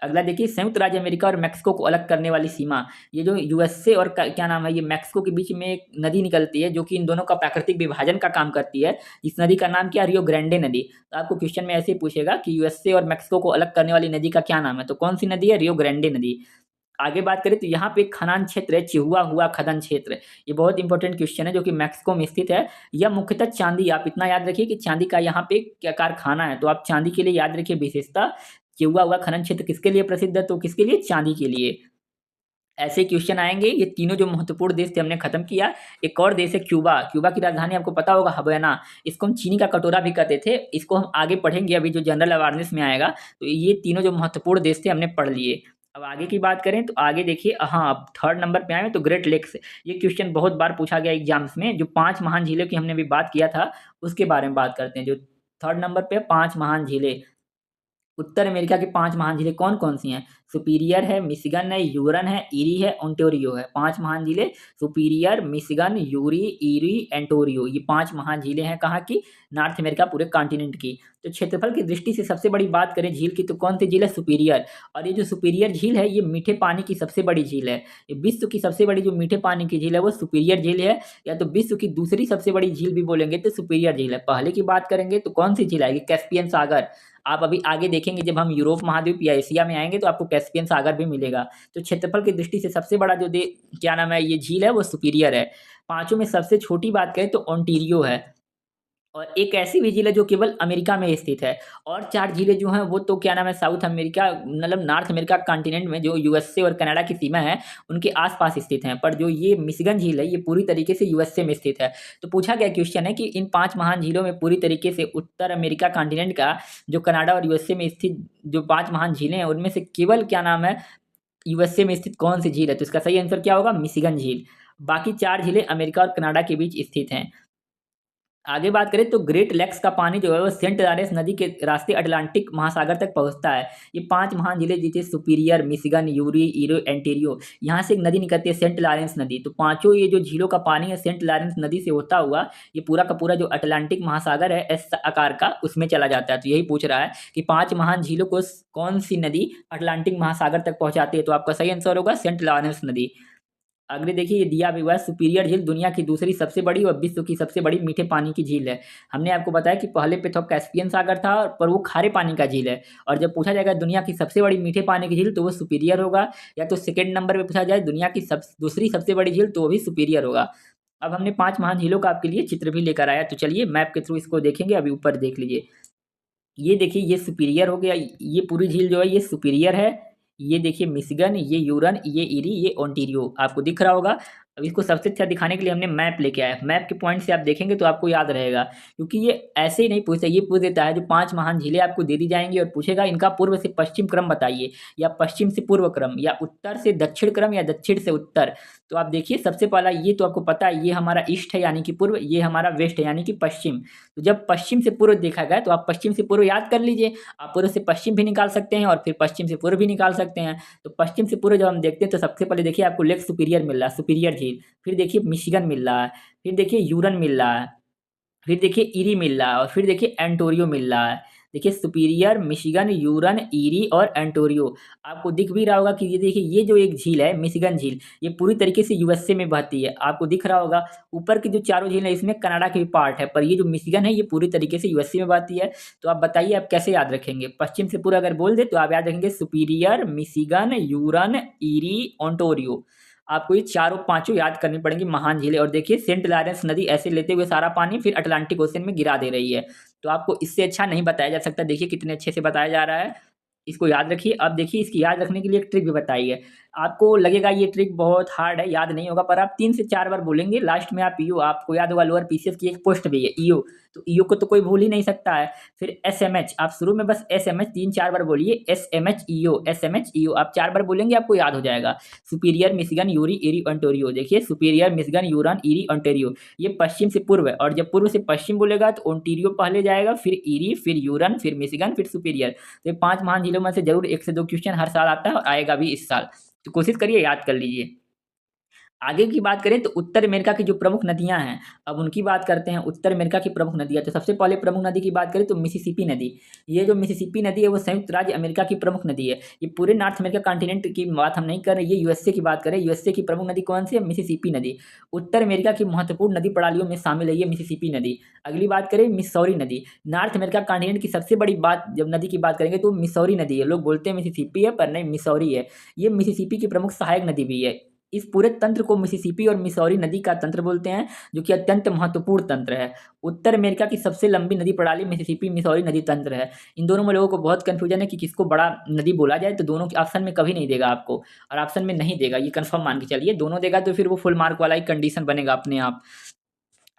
अगला देखिए, संयुक्त राज्य अमेरिका और मैक्सिको को अलग करने वाली सीमा। ये जो यूएसए और क्या नाम है, ये मैक्सिको के बीच में एक नदी निकलती है, जो कि इन दोनों का प्राकृतिक विभाजन का काम करती है। इस नदी का नाम क्या है, रियो ग्रांडे नदी। तो आपको क्वेश्चन में ऐसे ही पूछेगा कि यूएसए और मैक्सिको को अलग करने वाली नदी का क्या नाम है, तो कौन सी नदी है, रियो ग्रांडे नदी। आगे बात करें तो यहाँ पे एक खनन क्षेत्र है, चिहुआ हुआ खनन क्षेत्र। ये बहुत इंपॉर्टेंट क्वेश्चन है, जो कि मैक्सिको में स्थित है। यह मुख्यतः चांदी, आप इतना याद रखिए कि चांदी का यहाँ पे क्या कारखाना है, तो आप चांदी के लिए याद रखिए विशेषता। चिहुआ हुआ खनन क्षेत्र किसके लिए प्रसिद्ध है, तो किसके लिए, चांदी के लिए। ऐसे क्वेश्चन आएंगे। ये तीनों जो महत्वपूर्ण देश थे हमने खत्म किया। एक और देश है क्यूबा। क्यूबा की राजधानी आपको पता होगा, हवाना। इसको हम चीनी का कटोरा भी कहते थे। इसको हम आगे पढ़ेंगे, अभी जो जनरल अवेयरनेस में आएगा। तो ये तीनों जो महत्वपूर्ण देश थे हमने पढ़ लिए। अब आगे की बात करें तो आगे देखिए, हाँ, अब 3rd नंबर पे आए तो ग्रेट लेक्स। ये क्वेश्चन बहुत बार पूछा गया एग्जाम्स में। जो 5 महान झीलों की हमने अभी बात किया था, उसके बारे में बात करते हैं। जो 3rd नंबर पे 5 महान झीलें, उत्तर अमेरिका की 5 महान झीलें कौन कौन सी हैं, सुपीरियर है, मिशिगन है, यूरन है, ईरी है, ओंटारियो है। 5 महान झीलें, सुपीरियर, मिशिगन, यूरी, ईरी, एंटोरियो, ये 5 महान झीलें हैं कहाँ की, नॉर्थ अमेरिका पूरे कॉन्टिनेंट की। तो क्षेत्रफल की दृष्टि से सबसे बड़ी बात करें झील की, तो कौन सी झील है, सुपीरियर। और ये जो सुपीरियर झील है, ये मीठे पानी की सबसे बड़ी झील है। ये विश्व की सबसे बड़ी जो मीठे पानी की झील है वो सुपीरियर झील है, या तो विश्व की दूसरी सबसे बड़ी झील भी बोलेंगे तो सुपीरियर झील है। पहले की बात करेंगे तो कौन सी झील आएगी, कैस्पियन सागर। आप अभी आगे देखेंगे, जब हम यूरोप महाद्वीप या एशिया में आएंगे तो आपको कैस्पियन सागर भी मिलेगा। तो क्षेत्रफल की दृष्टि से सबसे बड़ा जो क्या नाम है, ये झील है वो सुपीरियर है। पांचों में सबसे छोटी बात करें तो ओंटारियो है। और एक ऐसी भी झील है जो केवल अमेरिका में स्थित है। और 4 झीलें जो हैं वो तो क्या नाम है, साउथ अमेरिका, मतलब नॉर्थ अमेरिका कॉन्टिनेंट में, जो यूएसए और कनाडा की सीमा है उनके आसपास स्थित हैं। पर जो ये मिशिगन झील है, ये पूरी तरीके से यूएसए में स्थित है। तो पूछा गया क्वेश्चन है कि इन 5 महान झीलों में पूरी तरीके से उत्तर अमेरिका कॉन्टिनेंट का, जो कनाडा और यूएसए में स्थित जो 5 महान झीलें हैं, उनमें से केवल क्या नाम है, यूएसए में स्थित कौन सी झील है, तो इसका सही आंसर क्या होगा, मिशिगन झील। बाकी 4 झीलें अमेरिका और कनाडा के बीच स्थित हैं। आगे बात करें तो ग्रेट लेक्स का पानी जो है वो सेंट लॉरेंस नदी के रास्ते अटलांटिक महासागर तक पहुंचता है। ये 5 महान झीलें जैसे सुपीरियर, मिशिगन, यूरी, ईरो, एंटेरियो, यहाँ से एक नदी निकलती है सेंट लॉरेंस नदी। तो पांचों ये जो झीलों का पानी है सेंट लॉरेंस नदी से होता हुआ ये पूरा का पूरा जो अटलांटिक महासागर है एस आकार का, उसमें चला जाता है। तो यही पूछ रहा है कि 5 महान झीलों को कौन सी नदी अटलांटिक महासागर तक पहुंचाती है, तो आपका सही आंसर होगा सेंट लॉरेंस नदी। अगले देखिए, ये दिया भी हुआ है, सुपीरियर झील दुनिया की दूसरी सबसे बड़ी और विश्व की सबसे बड़ी मीठे पानी की झील है। हमने आपको बताया कि पहले पे तो कैस्पियन सागर था, पर वो खारे पानी का झील है। और जब पूछा जाएगा दुनिया की सबसे बड़ी मीठे पानी की झील, तो वो सुपीरियर होगा। या तो सेकंड नंबर पे पूछा जाए दुनिया की दूसरी सबसे बड़ी झील, तो वो भी सुपीरियर होगा। अब हमने 5 महान झीलों का आपके लिए चित्र भी लेकर आया, तो चलिए मैप के थ्रू इसको देखेंगे। अभी ऊपर देख लीजिए, ये देखिए, ये सुपीरियर हो गया, ये पूरी झील जो है ये सुपीरियर है। ये देखिए मिशिगन, ये यूरन, ये इरी, ये ओंटारियो, आपको दिख रहा होगा। अब इसको सबसे अच्छा दिखाने के लिए हमने मैप लेके आया। मैप के पॉइंट से आप देखेंगे तो आपको याद रहेगा, क्योंकि ये ऐसे ही नहीं पूछता, ये पूछ देता है जो 5 महान झीलें आपको दे दी जाएंगी और पूछेगा इनका पूर्व से पश्चिम क्रम बताइए, या पश्चिम से पूर्व क्रम, या उत्तर से दक्षिण क्रम, या दक्षिण से उत्तर। तो आप देखिए, सबसे पहला ये तो आपको पता है, ये हमारा ईस्ट है यानी कि पूर्व, ये हमारा वेस्ट है यानी कि पश्चिम। तो जब पश्चिम से पूर्व देखा गया तो आप पश्चिम से पूर्व याद कर लीजिए। आप पूर्व से पश्चिम भी निकाल सकते हैं और फिर पश्चिम से पूर्व भी निकाल सकते हैं। तो पश्चिम से पूर्व जब हम देखते हैं तो सबसे पहले देखिए आपको लेक सुपीरियर मिल रहा है, सुपीरियर झील। फिर देखिए मिशिगन मिल रहा है, फिर देखिए यूरन मिल रहा है, फिर देखिए इरी मिल रहा है, और फिर देखिए एंटोरियो मिल रहा है। देखिए सुपीरियर, मिशिगन, यूरन, इरी और एंटोरियो। आपको दिख भी रहा होगा कि ये देखिए, ये जो एक झील है मिशिगन झील, ये पूरी तरीके से यूएसए में बहती है। आपको दिख रहा होगा ऊपर की जो चारों झील है इसमें कनाडा के भी पार्ट है, पर ये जो मिशिगन है ये पूरी तरीके से यूएसए में बहती है। तो आप बताइए आप कैसे याद रखेंगे? पश्चिम से पूरा अगर बोल दे तो आप याद रखेंगे सुपीरियर, मिशिगन, यूरन, इरी, ओंटारियो। आपको ये चारों पांचों याद करनी पड़ेंगी महान झीलें। और देखिए सेंट लॉरेंस नदी ऐसे लेते हुए सारा पानी फिर अटलांटिक ओशन में गिरा दे रही है। तो आपको इससे अच्छा नहीं बताया जा सकता। देखिए कितने अच्छे से बताया जा रहा है, इसको याद रखिए। अब देखिए इसकी याद रखने के लिए एक ट्रिक भी बताई है। आपको लगेगा ये ट्रिक बहुत हार्ड है, याद नहीं होगा, पर आप 3 से 4 बार बोलेंगे, लास्ट में आप ईओ, आपको याद होगा लोअर पीसीएस की एक पोस्ट भी है ईओ, तो ईओ को तो कोई भूल ही नहीं सकता है। फिर एसएमएच, आप शुरू में बस एसएमएच 3-4 बार बोलिए, एसएमएच ईओ, एसएमएच ईओ, आप 4 बार बोलेंगे आपको याद हो जाएगा। Superior, Michigan, Yuri, eri, Ontario. देखिए सुपीरियर, मिशिगन, यूरन, इरी, ओंटारियो, ये पश्चिम से पूर्व है। और जब पूर्व से पश्चिम बोलेगा तो ओंटारियो पहले जाएगा, फिर इरी, फिर यूरन, फिर मिशिगन, फिर सुपीरियर। तो ये 5 महान झीलों में से जरूर 1 से 2 क्वेश्चन हर साल आता है और आएगा भी इस साल। तो कोशिश करिए याद कर लीजिए। आगे की बात करें तो उत्तर अमेरिका की जो प्रमुख नदियां हैं, अब उनकी बात करते हैं। उत्तर अमेरिका की प्रमुख नदियां, तो सबसे पहले प्रमुख नदी की बात करें तो मिसिसिपी नदी। ये जो मिसिसिपी नदी है वो संयुक्त राज्य अमेरिका की प्रमुख नदी है। ये पूरे नॉर्थ अमेरिका कॉन्टिनेंट की बात हम नहीं कर रहे, ये यूएसए की बात करें। यूएसए की प्रमुख नदी कौन सी है? मिसिसिपी नदी। उत्तर अमेरिका की महत्वपूर्ण नदी प्रणालियों में शामिल है ये मिसिसिपी नदी। अगली बात करें मिसौरी नदी। नॉर्थ अमेरिका कॉन्टिनेंट की सबसे बड़ी बात जब नदी की बात करेंगे तो मिसौरी नदी है। लोग बोलते हैं मिसिसिपी है, पर नहीं, मिसौरी है। ये मिसिसिपी की प्रमुख सहायक नदी भी है। इस पूरे तंत्र को मिसिसिपी और मिसौरी नदी का तंत्र बोलते हैं, जो कि अत्यंत महत्वपूर्ण तंत्र है। उत्तर अमेरिका की सबसे लंबी नदी प्रणाली मिसिसिपी मिसौरी नदी तंत्र है। इन दोनों में लोगों को बहुत कंफ्यूजन है कि किसको बड़ा नदी बोला जाए, तो दोनों के ऑप्शन में कभी नहीं देगा आपको, और ऑप्शन में नहीं देगा, ये कंफर्म मान के चलिए। दोनों देगा तो फिर वो फुल मार्क वाला ही कंडीशन बनेगा अपने आप।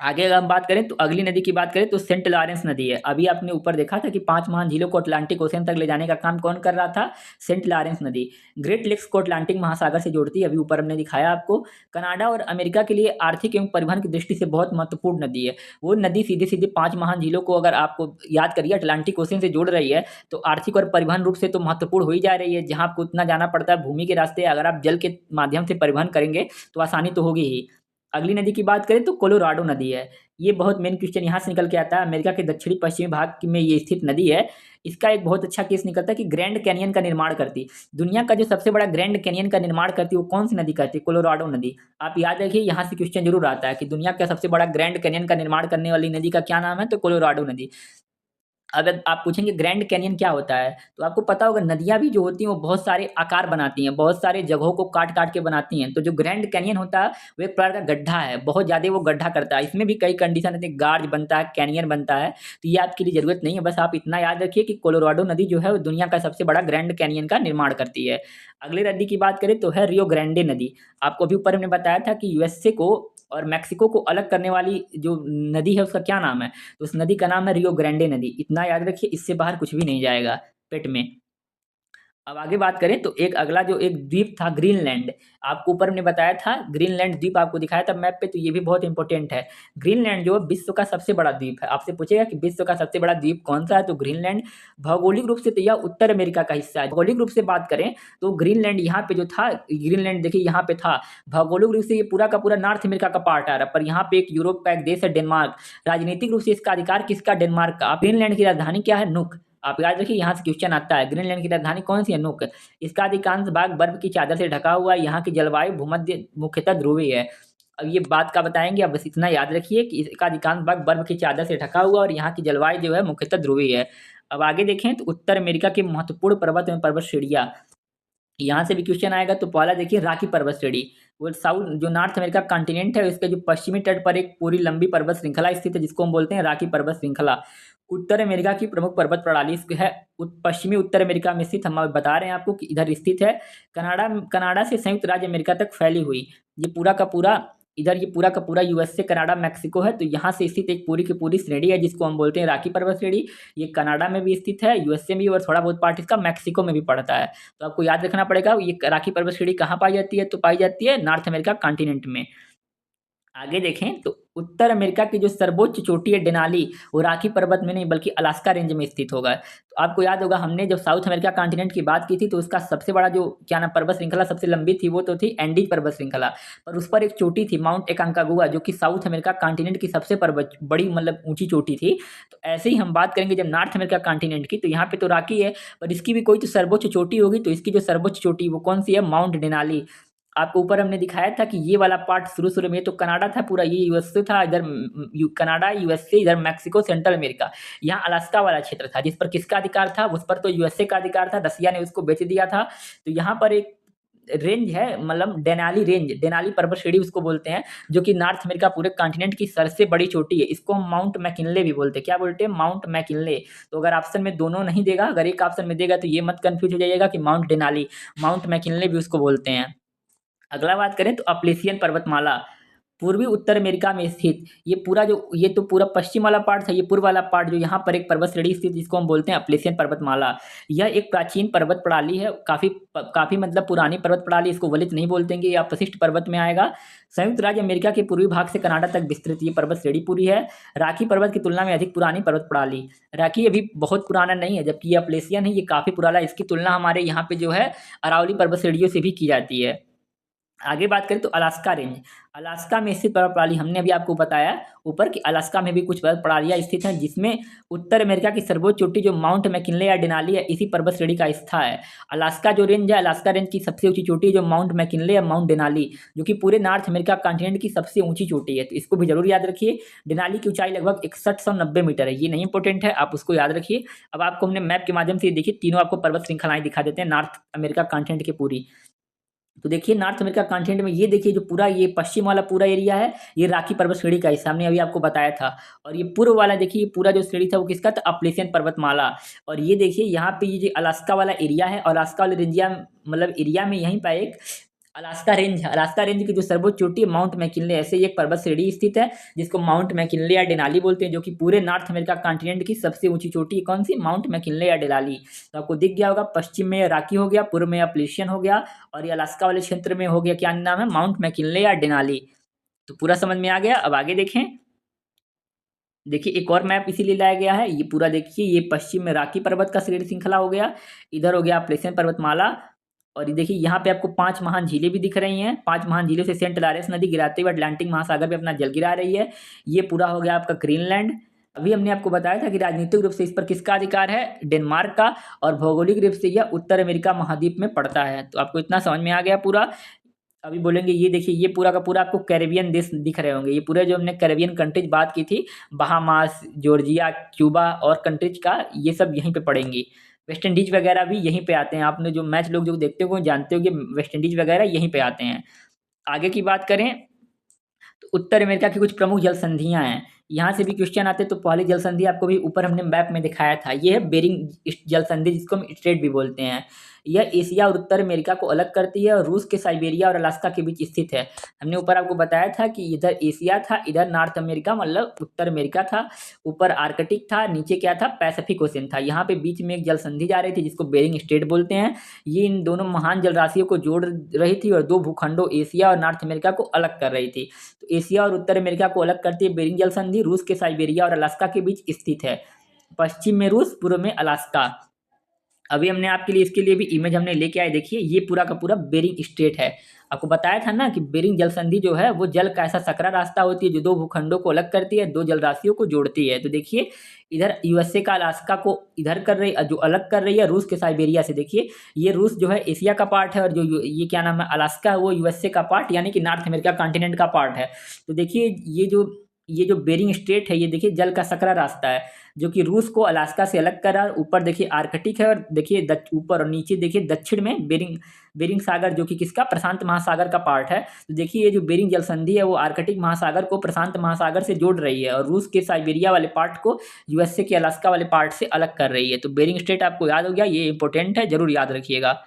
आगे अगर हम बात करें तो अगली नदी की बात करें तो सेंट लॉरेंस नदी है। अभी आपने ऊपर देखा था कि 5 महान झीलों को अटलांटिक ओशन तक ले जाने का काम कौन कर रहा था? सेंट लॉरेंस नदी। ग्रेट लेक्स को अटलांटिक महासागर से जोड़ती है, अभी ऊपर हमने दिखाया आपको। कनाडा और अमेरिका के लिए आर्थिक एवं परिवहन की दृष्टि से बहुत महत्वपूर्ण नदी है। वो नदी सीधे सीधे 5 महान झीलों को, अगर आपको याद करिए, अटलांटिक ओशन से जोड़ रही है, तो आर्थिक और परिवहन रूप से तो महत्वपूर्ण हो ही जा रही है। जहाँ आपको उतना जाना पड़ता है भूमि के रास्ते, अगर आप जल के माध्यम से परिवहन करेंगे तो आसानी तो होगी ही। अगली नदी की बात करें तो कोलोराडो नदी है। ये बहुत मेन क्वेश्चन यहाँ से निकल के आता है। अमेरिका के दक्षिणी पश्चिमी भाग में ये स्थित नदी है। इसका एक बहुत अच्छा केस निकलता है कि ग्रैंड कैनियन का निर्माण करती, दुनिया का जो सबसे बड़ा ग्रैंड कैनियन का निर्माण करती वो कौन सी नदी करती? कोलोराडो नदी। आप याद रखिए, यहाँ से क्वेश्चन जरूर आता है कि दुनिया का सबसे बड़ा ग्रैंड कैनियन का निर्माण करने वाली नदी का क्या नाम है? तो कोलोराडो नदी। अगर आप पूछेंगे ग्रैंड कैनियन क्या होता है, तो आपको पता होगा नदियाँ भी जो होती हैं वो बहुत सारे आकार बनाती हैं, बहुत सारे जगहों को काट काट के बनाती हैं। तो जो ग्रैंड कैनियन होता है वो एक प्रकार का गड्ढा है, बहुत ज़्यादा वो गड्ढा करता है। इसमें भी कई कंडीशन रहते हैं, गार्ज बनता है, कैनियन बनता है। तो ये आपके लिए ज़रूरत नहीं है, बस आप इतना याद रखिए कि कोलोराडो नदी जो है वो दुनिया का सबसे बड़ा ग्रैंड कैनियन का निर्माण करती है। अगली नदी की बात करें तो है रियो ग्रांडे नदी। आपको अभी ऊपर हमने बताया था कि यूएसए को और मैक्सिको को अलग करने वाली जो नदी है उसका क्या नाम है? तो उस नदी का नाम है रियो ग्रांडे नदी। इतना याद रखिए, इससे बाहर कुछ भी नहीं जाएगा पेट में। अब आगे बात करें तो एक अगला जो एक द्वीप था ग्रीनलैंड, आपको ऊपर हमने बताया था ग्रीनलैंड द्वीप आपको दिखाया था मैप पे, तो ये भी बहुत इंपॉर्टेंट है। ग्रीनलैंड जो विश्व का सबसे बड़ा द्वीप है। आपसे पूछेगा कि विश्व का सबसे बड़ा द्वीप कौन सा है, तो ग्रीनलैंड। भौगोलिक रूप से तो यह उत्तर अमेरिका का हिस्सा है। भौगोलिक रूप से बात करें तो ग्रीनलैंड यहाँ पे जो था, ग्रीनलैंड देखिए यहाँ पे था। भौगोलिक रूप से ये पूरा का पूरा नॉर्थ अमेरिका का पार्ट आ रहा है, पर यहाँ पे एक यूरोप का एक देश है डेनमार्क। राजनीतिक रूप से इसका अधिकार किसका? डेनमार्क का। ग्रीनलैंड की राजधानी क्या है? नुक। आप याद रखिए, यहाँ से क्वेश्चन आता है। ग्रीनलैंड की राजधानी कौन सी है? नुक। इसका अधिकांश भाग बर्फ की चादर से ढका हुआ है। यहाँ की जलवायु भूमध्य मुख्यतः ध्रुवीय है। अब ये बात का बताएंगे, अब बस इतना याद रखिए कि इसका अधिकांश भाग बर्फ की चादर से ढका हुआ और यहाँ की जलवायु जो है मुख्यतः ध्रुवीय है। अब आगे देखें तो उत्तर अमेरिका की महत्वपूर्ण पर्वत एवं पर्वत श्रेणियाँ, यहाँ से भी क्वेश्चन आएगा। तो पहला देखिए रॉकी पर्वत श्रेणी, वो साउथ जो नॉर्थ अमेरिका कॉन्टिनेंट है उसके जो पश्चिमी तट पर एक पूरी लंबी पर्वत श्रृंखला स्थित है, जिसको हम बोलते हैं रॉकी पर्वत श्रृंखला। उत्तर अमेरिका की प्रमुख पर्वत प्रणाली है। पश्चिमी उत्तर अमेरिका में स्थित, हम बता रहे हैं आपको कि इधर स्थित है। कनाडा कनाडा से संयुक्त राज्य अमेरिका तक फैली हुई ये पूरा का पूरा, इधर ये पूरा का पूरा यूएस से कनाडा मैक्सिको है। तो यहाँ से स्थित एक पूरी की पूरी श्रेणी है जिसको हम बोलते हैं रॉकी पर्वत श्रेणी। ये कनाडा में भी स्थित है, यूएसए में भी, और थोड़ा बहुत पार्ट इसका मैक्सिको में भी पड़ता है। तो आपको याद रखना पड़ेगा ये रॉकी पर्वत श्रेणी कहाँ पाई जाती है? तो पाई जाती है नॉर्थ अमेरिका कॉन्टिनेंट में। आगे देखें तो उत्तर अमेरिका की जो सर्वोच्च चोटी है डेनाली, वो रॉकी पर्वत में नहीं बल्कि अलास्का रेंज में स्थित होगा। तो आपको याद होगा हमने जब साउथ अमेरिका कॉन्टिनेंट की बात की थी तो उसका सबसे बड़ा जो क्या नाम पर्वत श्रृंखला सबसे लंबी थी वो तो थी एंडीज पर्वत श्रृंखला, पर उस पर एक चोटी थी माउंट एकांकागुआ, जो कि साउथ अमेरिका कॉन्टिनेंट की सबसे बड़ी मतलब ऊंची चोटी थी। तो ऐसे ही हम बात करेंगे जब नॉर्थ अमेरिका कॉन्टिनेंट की, तो यहाँ पे तो रॉकी है पर इसकी भी कोई तो सर्वोच्च चोटी होगी। तो इसकी जो सर्वोच्च चोटी वो कौन सी है? Mount Denali. आपको ऊपर हमने दिखाया था कि ये वाला पार्ट शुरू में तो कनाडा था पूरा, ये यूएसए था, इधर कनाडा यूएसए, इधर मैक्सिको सेंट्रल अमेरिका। यहाँ अलास्का वाला क्षेत्र था जिस पर किसका अधिकार था? उस पर तो यूएसए का अधिकार था, रसिया ने उसको बेच दिया था। तो यहाँ पर एक रेंज है, मतलब डेनाली रेंज, डेनाली पर्वत श्रेणी उसको बोलते हैं, जो कि नॉर्थ अमेरिका पूरे कॉन्टिनेंट की सबसे बड़ी चोटी है। इसको हम माउंट मैकिनले भी बोलते हैं। क्या बोलते हैं? Mount McKinley. तो अगर ऑप्शन में दोनों नहीं देगा, अगर एक ऑप्शन में देगा तो ये मत कंफ्यूज हो जाइएगा कि माउंट डेनाली, माउंट मैकिनले भी उसको बोलते हैं। अगला बात करें तो अप्लेसियन पर्वतमाला, पूर्वी उत्तर अमेरिका में स्थित ये पूरा जो, ये तो पूरा पश्चिम वाला पार्ट था, ये पूर्व वाला पार्ट जो यहाँ पर एक पर्वत श्रेणी स्थित जिसको हम बोलते हैं अप्लेसियन पर्वतमाला। यह एक प्राचीन पर्वत प्रणाली है, काफी मतलब पुरानी पर्वत प्रणाली, इसको वलित नहीं बोलते हैं, ये अपशिष्ट पर्वत में आएगा। संयुक्त राज्य अमेरिका के पूर्वी भाग से कनाडा तक विस्तृत ये पर्वत श्रेणी पूरी है। रॉकी पर्वत की तुलना में अधिक पुरानी पर्वत प्रणाली। रॉकी अभी बहुत पुराना नहीं है, जबकि ये अप्लेसियन है, ये काफी पुराना है। इसकी तुलना हमारे यहाँ पे जो है अरावली पर्वत श्रेणियों से भी की जाती है। आगे बात करें तो अलास्का रेंज, अलास्का में स्थित पर्वत प्रणाली, हमने अभी आपको बताया ऊपर कि अलास्का में भी कुछ पर्वत प्रणालियाँ स्थित हैं, जिसमें उत्तर अमेरिका की सर्वोच्च चोटी जो माउंट मैकिनले या डेनाली है इसी पर्वत श्रेणी का हिस्सा है। अलास्का जो रेंज है, अलास्का रेंज की सबसे ऊंची चोटी जो माउंट मैकिनले या माउंट डेनाली, जो कि पूरे नॉर्थ अमेरिका कॉन्टिनेंट की सबसे ऊंची चोटी है। तो इसको भी जरूर याद रखिए। डेनाली की ऊंचाई लगभग 6190 मीटर है, ये नहीं इंपॉर्टेंट है, आप उसको याद रखिए। अब आपको हमने मैप के माध्यम से देखिए तीनों आपको पर्वत श्रृंखलाएं दिखा देते हैं नॉर्थ अमेरिका कॉन्टिनेंट की पूरी। तो देखिए नॉर्थ अमेरिका कॉन्टिनेंट में ये देखिए जो पूरा ये पश्चिम वाला पूरा एरिया है, ये रॉकी पर्वत श्रेणी का हिस्सा, हमने अभी आपको बताया था। और ये पूर्व वाला देखिए ये पूरा जो श्रेणी था वो किसका था? अप्लेसियन पर्वतमाला। और ये देखिए यहाँ पे ये जो अलास्का वाला एरिया है, और अलास्का वाले एरिया मतलब एरिया में यहीं पर एक अलास्का रेंज है। अलास्का रेंज की जो सर्वोच्च चोटी है माउंट मैकिनले, ऐसे ही एक पर्वत श्रेणी स्थित है जिसको माउंट मैकिनले या डेनाली बोलते हैं, जो कि पूरे नॉर्थ अमेरिका कॉन्टिनेंट की सबसे ऊंची चोटी है। कौन सी? माउंट मैकिनले या डेनाली। तो आपको दिख गया होगा, पश्चिम में रॉकी हो गया, पूर्व में अप्लेशियन हो गया, और ये अलास्का वाले क्षेत्र में हो गया क्या नाम है? माउंट मैकिनले या डेनाली। तो पूरा समझ में आ गया। अब आगे देखें, देखिए एक और मैप इसीलिए लाया गया है, ये पूरा देखिए, ये पश्चिम में रॉकी पर्वत का श्रेणी श्रृंखला हो गया, इधर हो गया अप्लेशियन पर्वतमाला। और ये देखिए यहाँ पे आपको 5 महान झीलें भी दिख रही हैं। 5 महान झीलों से सेंट लॉरेंस नदी गिराते हुए अटलांटिक महासागर में अपना जल गिरा रही है। ये पूरा हो गया आपका ग्रीनलैंड। अभी हमने आपको बताया था कि राजनीतिक रूप से इस पर किसका अधिकार है? डेनमार्क का, और भौगोलिक रूप से यह उत्तर अमेरिका महाद्वीप में पड़ता है। तो आपको इतना समझ में आ गया पूरा। अभी बोलेंगे ये देखिए ये पूरा का पूरा आपको कैरेबियन देश दिख रहे होंगे, ये पूरे जो हमने कैरेबियन कंट्रीज बात की थी, बहामास, जॉर्जिया, क्यूबा और कंट्रीज का, ये सब यहीं पे पड़ेंगी। वेस्ट इंडीज वगैरह भी यहीं पे आते हैं। आपने जो मैच लोग जो देखते हो जानते हो कि वेस्ट इंडीज वगैरह यहीं पे आते हैं। आगे की बात करें तो उत्तर अमेरिका की कुछ प्रमुख जल संधियां हैं, यहाँ से भी क्वेश्चन आते हैं। तो पहली जल संधि आपको भी ऊपर हमने मैप में दिखाया था, ये है बेरिंग जल संधि, जिसको हम स्ट्रेट भी बोलते हैं। यह एशिया और उत्तर अमेरिका को अलग करती है और रूस के साइबेरिया और अलास्का के बीच स्थित है। हमने ऊपर आपको बताया था कि इधर एशिया था, इधर नॉर्थ अमेरिका मतलब उत्तर अमेरिका था, ऊपर आर्कटिक था, नीचे क्या था? पैसिफिक ओशन था। यहाँ पे बीच में एक जल संधि जा रही थी जिसको बेरिंग स्ट्रेट बोलते हैं। ये इन दोनों महान जल राशियों को जोड़ रही थी और दो भूखंडों एशिया और नॉर्थ अमेरिका को अलग कर रही थी। तो एशिया और उत्तर अमेरिका को अलग करती है बेरिंग जल संधि, रूस के साइबेरिया और अलास्का के बीच स्थित है। पश्चिम में रूस, पूर्व में अलास्का। अभी हमने आपके लिए इसके लिए भी इमेज हमने लेके आए, देखिए ये पूरा का पूरा बेरिंग स्ट्रेट है। आपको बताया था ना कि बेरिंग जल संधि जो है वो जल का ऐसा सकरा रास्ता होती है जो दो भूखंडों को अलग करती है, दो जल राशियों को जोड़ती है। तो देखिए इधर यूएसए का अलास्का को इधर कर रही, जो अलग कर रही है रूस के साइबेरिया से। देखिए ये रूस जो है एशिया का पार्ट है और जो ये क्या नाम है अलास्का है वो यूएसए का पार्ट यानी कि नॉर्थ अमेरिका कॉन्टिनेंट का पार्ट है। तो देखिए ये जो बेरिंग स्ट्रेट है ये देखिए जल का सकरा रास्ता है जो कि रूस को अलास्का से अलग कर रहा है। ऊपर देखिए आर्कटिक है और देखिए ऊपर और नीचे देखिए दक्षिण में बेरिंग बेरिंग सागर जो कि किसका प्रशांत महासागर का पार्ट है। तो देखिए ये जो बेरिंग जल संधि है वो आर्कटिक महासागर को प्रशांत महासागर से जोड़ रही है और रूस के साइबेरिया वाले पार्ट को यूएसए के अलास्का वाले पार्ट से अलग कर रही है। तो बेरिंग स्ट्रेट आपको याद हो गया, ये इंपॉर्टेंट है, जरूर याद रखिएगा।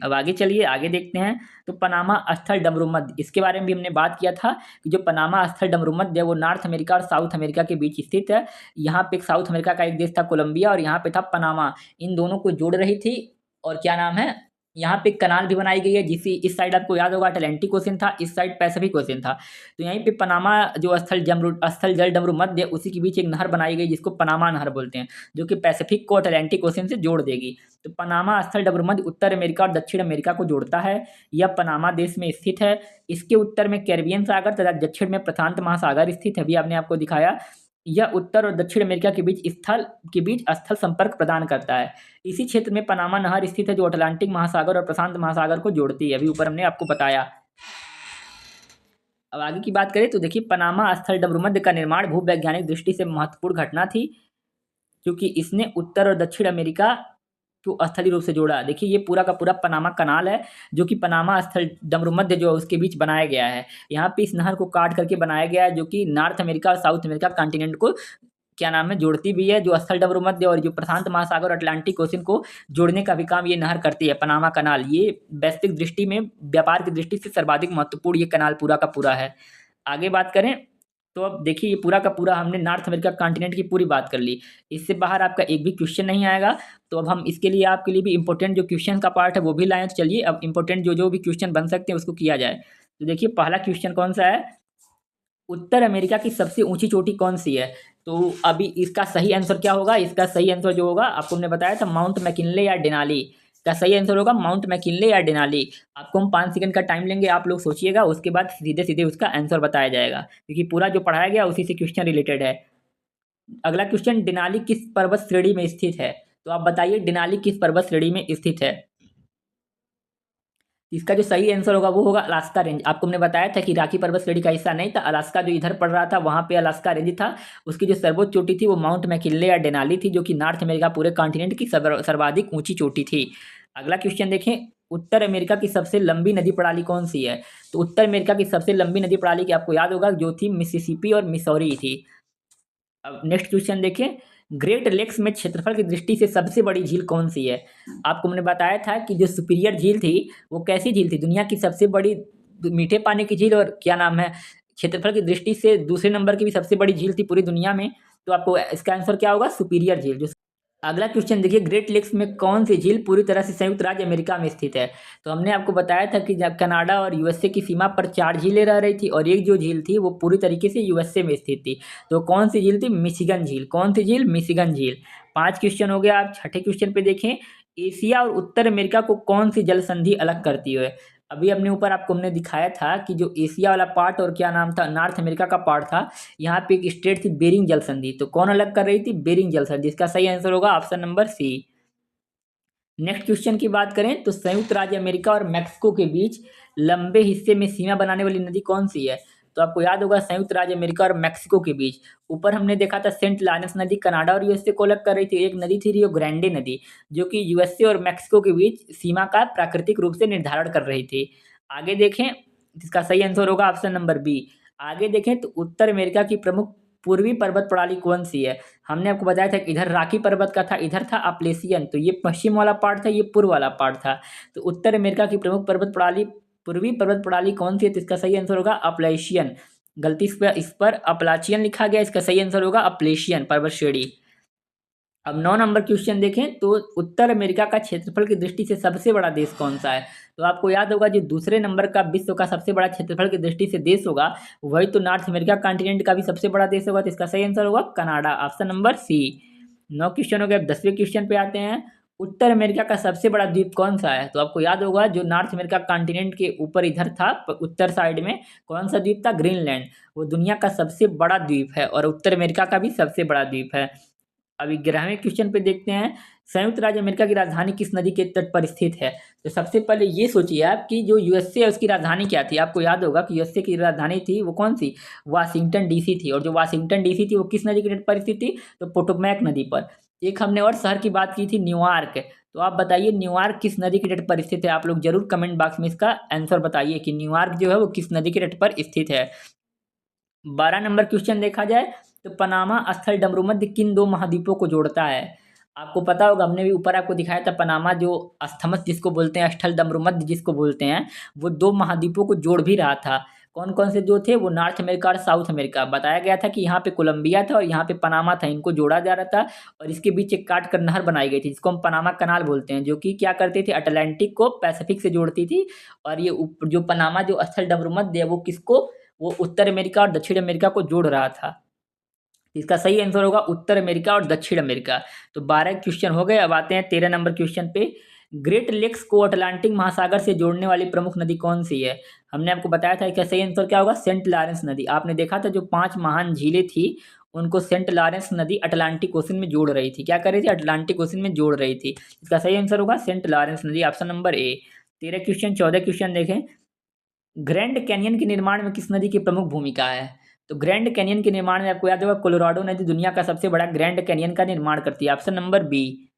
अब आगे चलिए आगे देखते हैं। तो पनामा स्थल डमरूमध्य, इसके बारे में भी हमने बात किया था कि जो पनामा स्थल डमरूमध्य है वो नॉर्थ अमेरिका और साउथ अमेरिका के बीच स्थित है। यहाँ पे एक साउथ अमेरिका का एक देश था कोलंबिया और यहाँ पे था पनामा, इन दोनों को जोड़ रही थी। और क्या नाम है, यहाँ पे एक कनाल भी बनाई गई है जिससे इस साइड आपको याद होगा अटलांटिक ओशन था, इस साइड पैसिफिक ओशन था। तो यहीं पे पनामा जो स्थल जल डमरूमध्य है उसी के बीच एक नहर बनाई गई जिसको पनामा नहर बोलते हैं, जो कि पैसिफिक को अटलांटिक ओशन से जोड़ देगी। तो पनामा स्थल डमरूमध्य उत्तर अमेरिका और दक्षिण अमेरिका को जोड़ता है। यह पनामा देश में स्थित है। इसके उत्तर में कैरिबियन सागर तथा दक्षिण में प्रशांत महासागर स्थित है, अभी आपने आपको दिखाया। यह उत्तर और दक्षिण अमेरिका के बीच स्थल संपर्क प्रदान करता है। इसी क्षेत्र में पनामा नहर स्थित है जो अटलांटिक महासागर और प्रशांत महासागर को जोड़ती है, अभी ऊपर हमने आपको बताया। अब आगे की बात करें तो देखिए पनामा स्थल डमरूमध्य का निर्माण भूवैज्ञानिक दृष्टि से महत्वपूर्ण घटना थी क्योंकि इसने उत्तर और दक्षिण अमेरिका को स्थलीय रूप से जोड़ा। देखिए ये पूरा का पूरा पनामा कनाल है जो कि पनामा स्थल डमरूमध्य जो है उसके बीच बनाया गया है। यहाँ पे इस नहर को काट करके बनाया गया है जो कि नॉर्थ अमेरिका और साउथ अमेरिका कॉन्टिनेंट को क्या नाम है जोड़ती भी है। जो स्थल डमरूमध्य और जो प्रशांत महासागर और अटलांटिक ओशन को जोड़ने का भी काम ये नहर करती है पनामा कनाल। ये वैश्विक दृष्टि में व्यापार की दृष्टि से सर्वाधिक महत्वपूर्ण ये कनाल पूरा का पूरा है। आगे बात करें तो अब देखिए ये पूरा का पूरा हमने नॉर्थ अमेरिका कॉन्टिनेंट की पूरी बात कर ली। इससे बाहर आपका एक भी क्वेश्चन नहीं आएगा। तो अब हम इसके लिए आपके लिए भी इंपॉर्टेंट जो क्वेश्चन का पार्ट है वो भी लाएं। तो चलिए अब इंपॉर्टेंट जो जो भी क्वेश्चन बन सकते हैं उसको किया जाए। तो देखिए पहला क्वेश्चन कौन सा है, उत्तर अमेरिका की सबसे ऊंची चोटी कौन सी है। तो अभी इसका सही आंसर क्या होगा, इसका सही आंसर जो होगा आपको हमने बताया था माउंट मैकिनले या डेनाली का सही आंसर होगा माउंट मैकिनले या डेनाली। आपको हम 5 सेकंड का टाइम लेंगे, आप लोग सोचिएगा, उसके बाद सीधे सीधे उसका आंसर बताया जाएगा क्योंकि पूरा जो पढ़ाया गया उसी से क्वेश्चन रिलेटेड है। अगला क्वेश्चन, डेनाली किस पर्वत श्रेणी में स्थित है। तो आप बताइए डेनाली किस पर्वत श्रेणी में स्थित है। इसका जो सही आंसर होगा वो होगा अलास्का रेंज। आपको हमने बताया था कि राकी पर्वत श्रेणी का हिस्सा नहीं था, अलास्का जो इधर पड़ रहा था वहां पे अलास्का रेंज था। उसकी जो सर्वोच्च चोटी थी वो माउंट मैकिनले या डेनाली थी जो कि नॉर्थ अमेरिका पूरे कॉन्टिनेंट की सर्वाधिक ऊंची चोटी थी। अगला क्वेश्चन देखें, उत्तर अमेरिका की सबसे लंबी नदी प्रणाली कौन सी है। तो उत्तर अमेरिका की सबसे लंबी नदी प्रणाली की आपको याद होगा जो थी मिसिसिपी और मिसौरी थी। अब नेक्स्ट क्वेश्चन देखें, ग्रेट लेक्स में क्षेत्रफल की दृष्टि से सबसे बड़ी झील कौन सी है। आपको हमने बताया था कि जो सुपीरियर झील थी वो कैसी झील थी, दुनिया की सबसे बड़ी मीठे पानी की झील और क्या नाम है क्षेत्रफल की दृष्टि से दूसरे नंबर की भी सबसे बड़ी झील थी पूरी दुनिया में। तो आपको इसका आंसर क्या होगा, सुपीरियर झील। जो अगला क्वेश्चन देखिए, ग्रेट लेक्स में कौन सी झील पूरी तरह से संयुक्त राज्य अमेरिका में स्थित है। तो हमने आपको बताया था कि जब कनाडा और यूएसए की सीमा पर 4 झीलें रह रही थी और एक जो झील थी वो पूरी तरीके से यूएसए में स्थित थी। तो कौन सी झील थी, मिशिगन झील। कौन सी झील, मिशिगन झील। 5 क्वेश्चन हो गया। आप छठे क्वेश्चन पे देखें, एशिया और उत्तर अमेरिका को कौन सी जल संधि अलग करती है। अभी अपने ऊपर आपको हमने दिखाया था कि जो एशिया वाला पार्ट और क्या नाम था नॉर्थ अमेरिका का पार्ट था, यहाँ पे एक स्टेट थी बेरिंग जल संधि। तो कौन अलग कर रही थी, बेरिंग जल संधि। इसका सही आंसर होगा option number C. Next question की बात करें तो संयुक्त राज्य अमेरिका और मैक्सिको के बीच लंबे हिस्से में सीमा बनाने वाली नदी कौन सी है। तो आपको याद होगा संयुक्त राज्य अमेरिका और मैक्सिको के बीच ऊपर हमने देखा था सेंट लॉरेंस नदी कनाडा और यूएसए को अलग कर रही थी। एक नदी थी रियो ग्रांडे नदी जो कि यूएसए और मैक्सिको के बीच सीमा का प्राकृतिक रूप से निर्धारण कर रही थी। आगे देखें, इसका सही आंसर होगा ऑप्शन नंबर बी। आगे देखें तो उत्तर अमेरिका की प्रमुख पूर्वी पर्वत प्रणाली कौन सी है। हमने आपको बताया था कि इधर राकी पर्वत का था, इधर था अपलेशियन। तो ये पश्चिम वाला पार्ट था, ये पूर्व वाला पार्ट था। तो उत्तर अमेरिका की प्रमुख पर्वत प्रणाली पूर्वी पर्वत प्रणाली कौन सी है। तो इसका सही आंसर होगा अपलेशियन। गलती इस पर अपलाचियन लिखा गया, इसका सही आंसर होगा अपलेशियन पर्वत श्रेणी। अब 9 नंबर क्वेश्चन देखें तो उत्तर अमेरिका का क्षेत्रफल की दृष्टि से सबसे बड़ा देश कौन सा है। तो आपको याद होगा जो दूसरे नंबर का विश्व का सबसे बड़ा क्षेत्रफल की दृष्टि से देश होगा वही तो नॉर्थ अमेरिका कॉन्टिनेंट का भी सबसे बड़ा देश होगा। तो इसका सही आंसर होगा Canada, option number C. 9 question हो गए। अब 10वें क्वेश्चन पे आते हैं, उत्तर अमेरिका का सबसे बड़ा द्वीप कौन सा है? तो आपको याद होगा जो नॉर्थ अमेरिका कॉन्टिनेंट के ऊपर इधर था उत्तर साइड में कौन सा द्वीप था? ग्रीनलैंड। वो दुनिया का सबसे बड़ा द्वीप है और उत्तर अमेरिका का भी सबसे बड़ा द्वीप है। अभी 11वें क्वेश्चन पे देखते हैं, संयुक्त राज्य अमेरिका की राजधानी किस नदी के तट पर स्थित है? तो सबसे पहले ये सोचिए आप कि जो यूएसए है उसकी राजधानी क्या थी? आपको याद होगा कि यूएसए की राजधानी थी वो कौन सी? वाशिंगटन डीसी थी। और जो वाशिंगटन डीसी थी वो किस नदी के तट पर स्थित थी? तो पोटोमैक नदी पर। एक हमने और शहर की बात की थी न्यूयॉर्क। तो आप बताइए न्यूयॉर्क किस नदी के तट पर स्थित है? आप लोग जरूर कमेंट बॉक्स में इसका आंसर बताइए कि न्यूयॉर्क जो है वो किस नदी के तट पर स्थित है। 12 नंबर क्वेश्चन देखा जाए तो पनामा स्थल डमरूमध्य किन दो महाद्वीपों को जोड़ता है? आपको पता होगा हमने भी ऊपर आपको दिखाया था पनामा जो स्थमस जिसको बोलते हैं स्थल डमरूमध्य जिसको बोलते हैं वो दो महाद्वीपों को जोड़ भी रहा था। कौन कौन से जो थे? वो नॉर्थ अमेरिका और साउथ अमेरिका। बताया गया था कि यहाँ पे कोलंबिया था और यहाँ पे पनामा था, इनको जोड़ा जा रहा था और इसके बीच एक काट कर नहर बनाई गई थी जिसको हम पनामा कनाल बोलते हैं, जो कि क्या करते थे? अटलांटिक को पैसिफिक से जोड़ती थी। और ये जो पनामा जो स्थल डमरूमध्य है वो किसको? वो उत्तर अमेरिका और दक्षिण अमेरिका को जोड़ रहा था। इसका सही आंसर होगा उत्तर अमेरिका और दक्षिण अमेरिका। तो 12 क्वेश्चन हो गए। अब आते हैं 13 नंबर क्वेश्चन पे। ग्रेट लेक्स को अटलांटिक महासागर से जोड़ने वाली प्रमुख नदी कौन सी है? हमने आपको बताया था इसका सही आंसर क्या होगा? सेंट लॉरेंस नदी। आपने देखा था जो 5 महान झीलें थी उनको सेंट लॉरेंस नदी अटलांटिक ओशन में जोड़ रही थी। क्या कर रही थी? अटलांटिक ओशन में जोड़ रही थी। इसका सही आंसर होगा सेंट लॉरेंस नदी, option number A. 13 question 14 question देखें। ग्रैंड कैनियन के निर्माण में किस नदी की प्रमुख भूमिका है? तो ग्रैंड कैनियन के निर्माण में आपको याद होगा कोलोराडो नदी दुनिया का सबसे बड़ा ग्रैंड कैनियन का निर्माण करती है, ऑप्शन नंबर बी।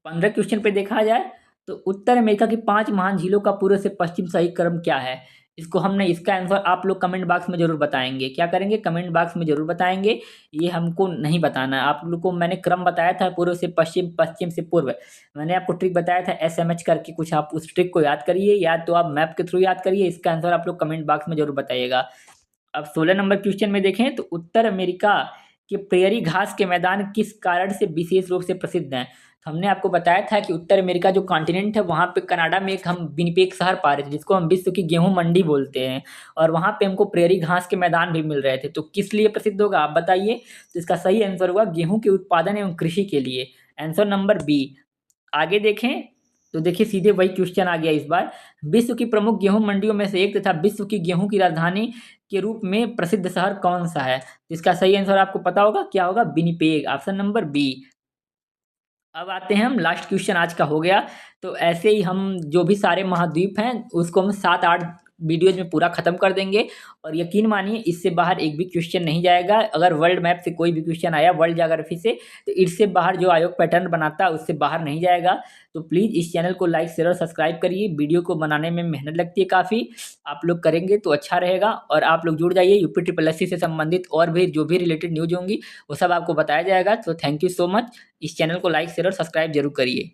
15 क्वेश्चन पे देखा जाए तो उत्तर अमेरिका की 5 महान झीलों का पूर्व से पश्चिम सही क्रम क्या है? इसको हमने इसका आंसर आप लोग कमेंट बॉक्स में जरूर बताएंगे। क्या करेंगे? कमेंट बॉक्स में जरूर बताएंगे। ये हमको नहीं बताना है आप लोग को। मैंने क्रम बताया था पूर्व से पश्चिम, पश्चिम से पूर्व। मैंने आपको ट्रिक बताया था एसएमएच करके कुछ, आप उस ट्रिक को याद करिए या तो आप मैप के थ्रू याद करिए। इसका आंसर आप लोग कमेंट बॉक्स में जरूर बताइएगा। अब 16 नंबर क्वेश्चन में देखें तो उत्तर अमेरिका के प्रेयरी घास के मैदान किस कारण से विशेष रूप से प्रसिद्ध हैं? तो हमने आपको बताया था कि उत्तर अमेरिका जो कॉन्टिनेंट है वहाँ पे कनाडा में एक हम विनिपेग शहर पा रहे थे जिसको हम विश्व की गेहूं मंडी बोलते हैं और वहाँ पे हमको प्रेयरी घास के मैदान भी मिल रहे थे। तो किस लिए प्रसिद्ध होगा आप बताइए? तो इसका सही आंसर होगा गेहूं के उत्पादन एवं कृषि के लिए, आंसर नंबर बी। आगे देखें तो देखिए सीधे वही क्वेश्चन आ गया इस बार। विश्व की प्रमुख गेहूं मंडियों में से एक तथा विश्व की गेहूं की राजधानी के रूप में प्रसिद्ध शहर कौन सा है? इसका सही आंसर आपको पता होगा क्या होगा? Winnipeg, option number B. अब आते हैं हम लास्ट क्वेश्चन आज का हो गया। तो ऐसे ही हम जो भी सारे महाद्वीप हैं उसको हम 7-8 वीडियोज में पूरा खत्म कर देंगे और यकीन मानिए इससे बाहर एक भी क्वेश्चन नहीं जाएगा। अगर वर्ल्ड मैप से कोई भी क्वेश्चन आया वर्ल्ड ज्योग्राफी से तो इससे बाहर जो आयोग पैटर्न बनाता है उससे बाहर नहीं जाएगा। तो प्लीज़ इस चैनल को लाइक शेयर और सब्सक्राइब करिए। वीडियो को बनाने में मेहनत लगती है काफ़ी, आप लोग करेंगे तो अच्छा रहेगा। और आप लोग जुड़ जाइए, यूपी ट्रिपल एससी से संबंधित और भी जो भी रिलेटेड न्यूज होंगी वो सब आपको बताया जाएगा। तो थैंक यू सो मच। इस चैनल को लाइक शेयर और सब्सक्राइब जरूर करिए।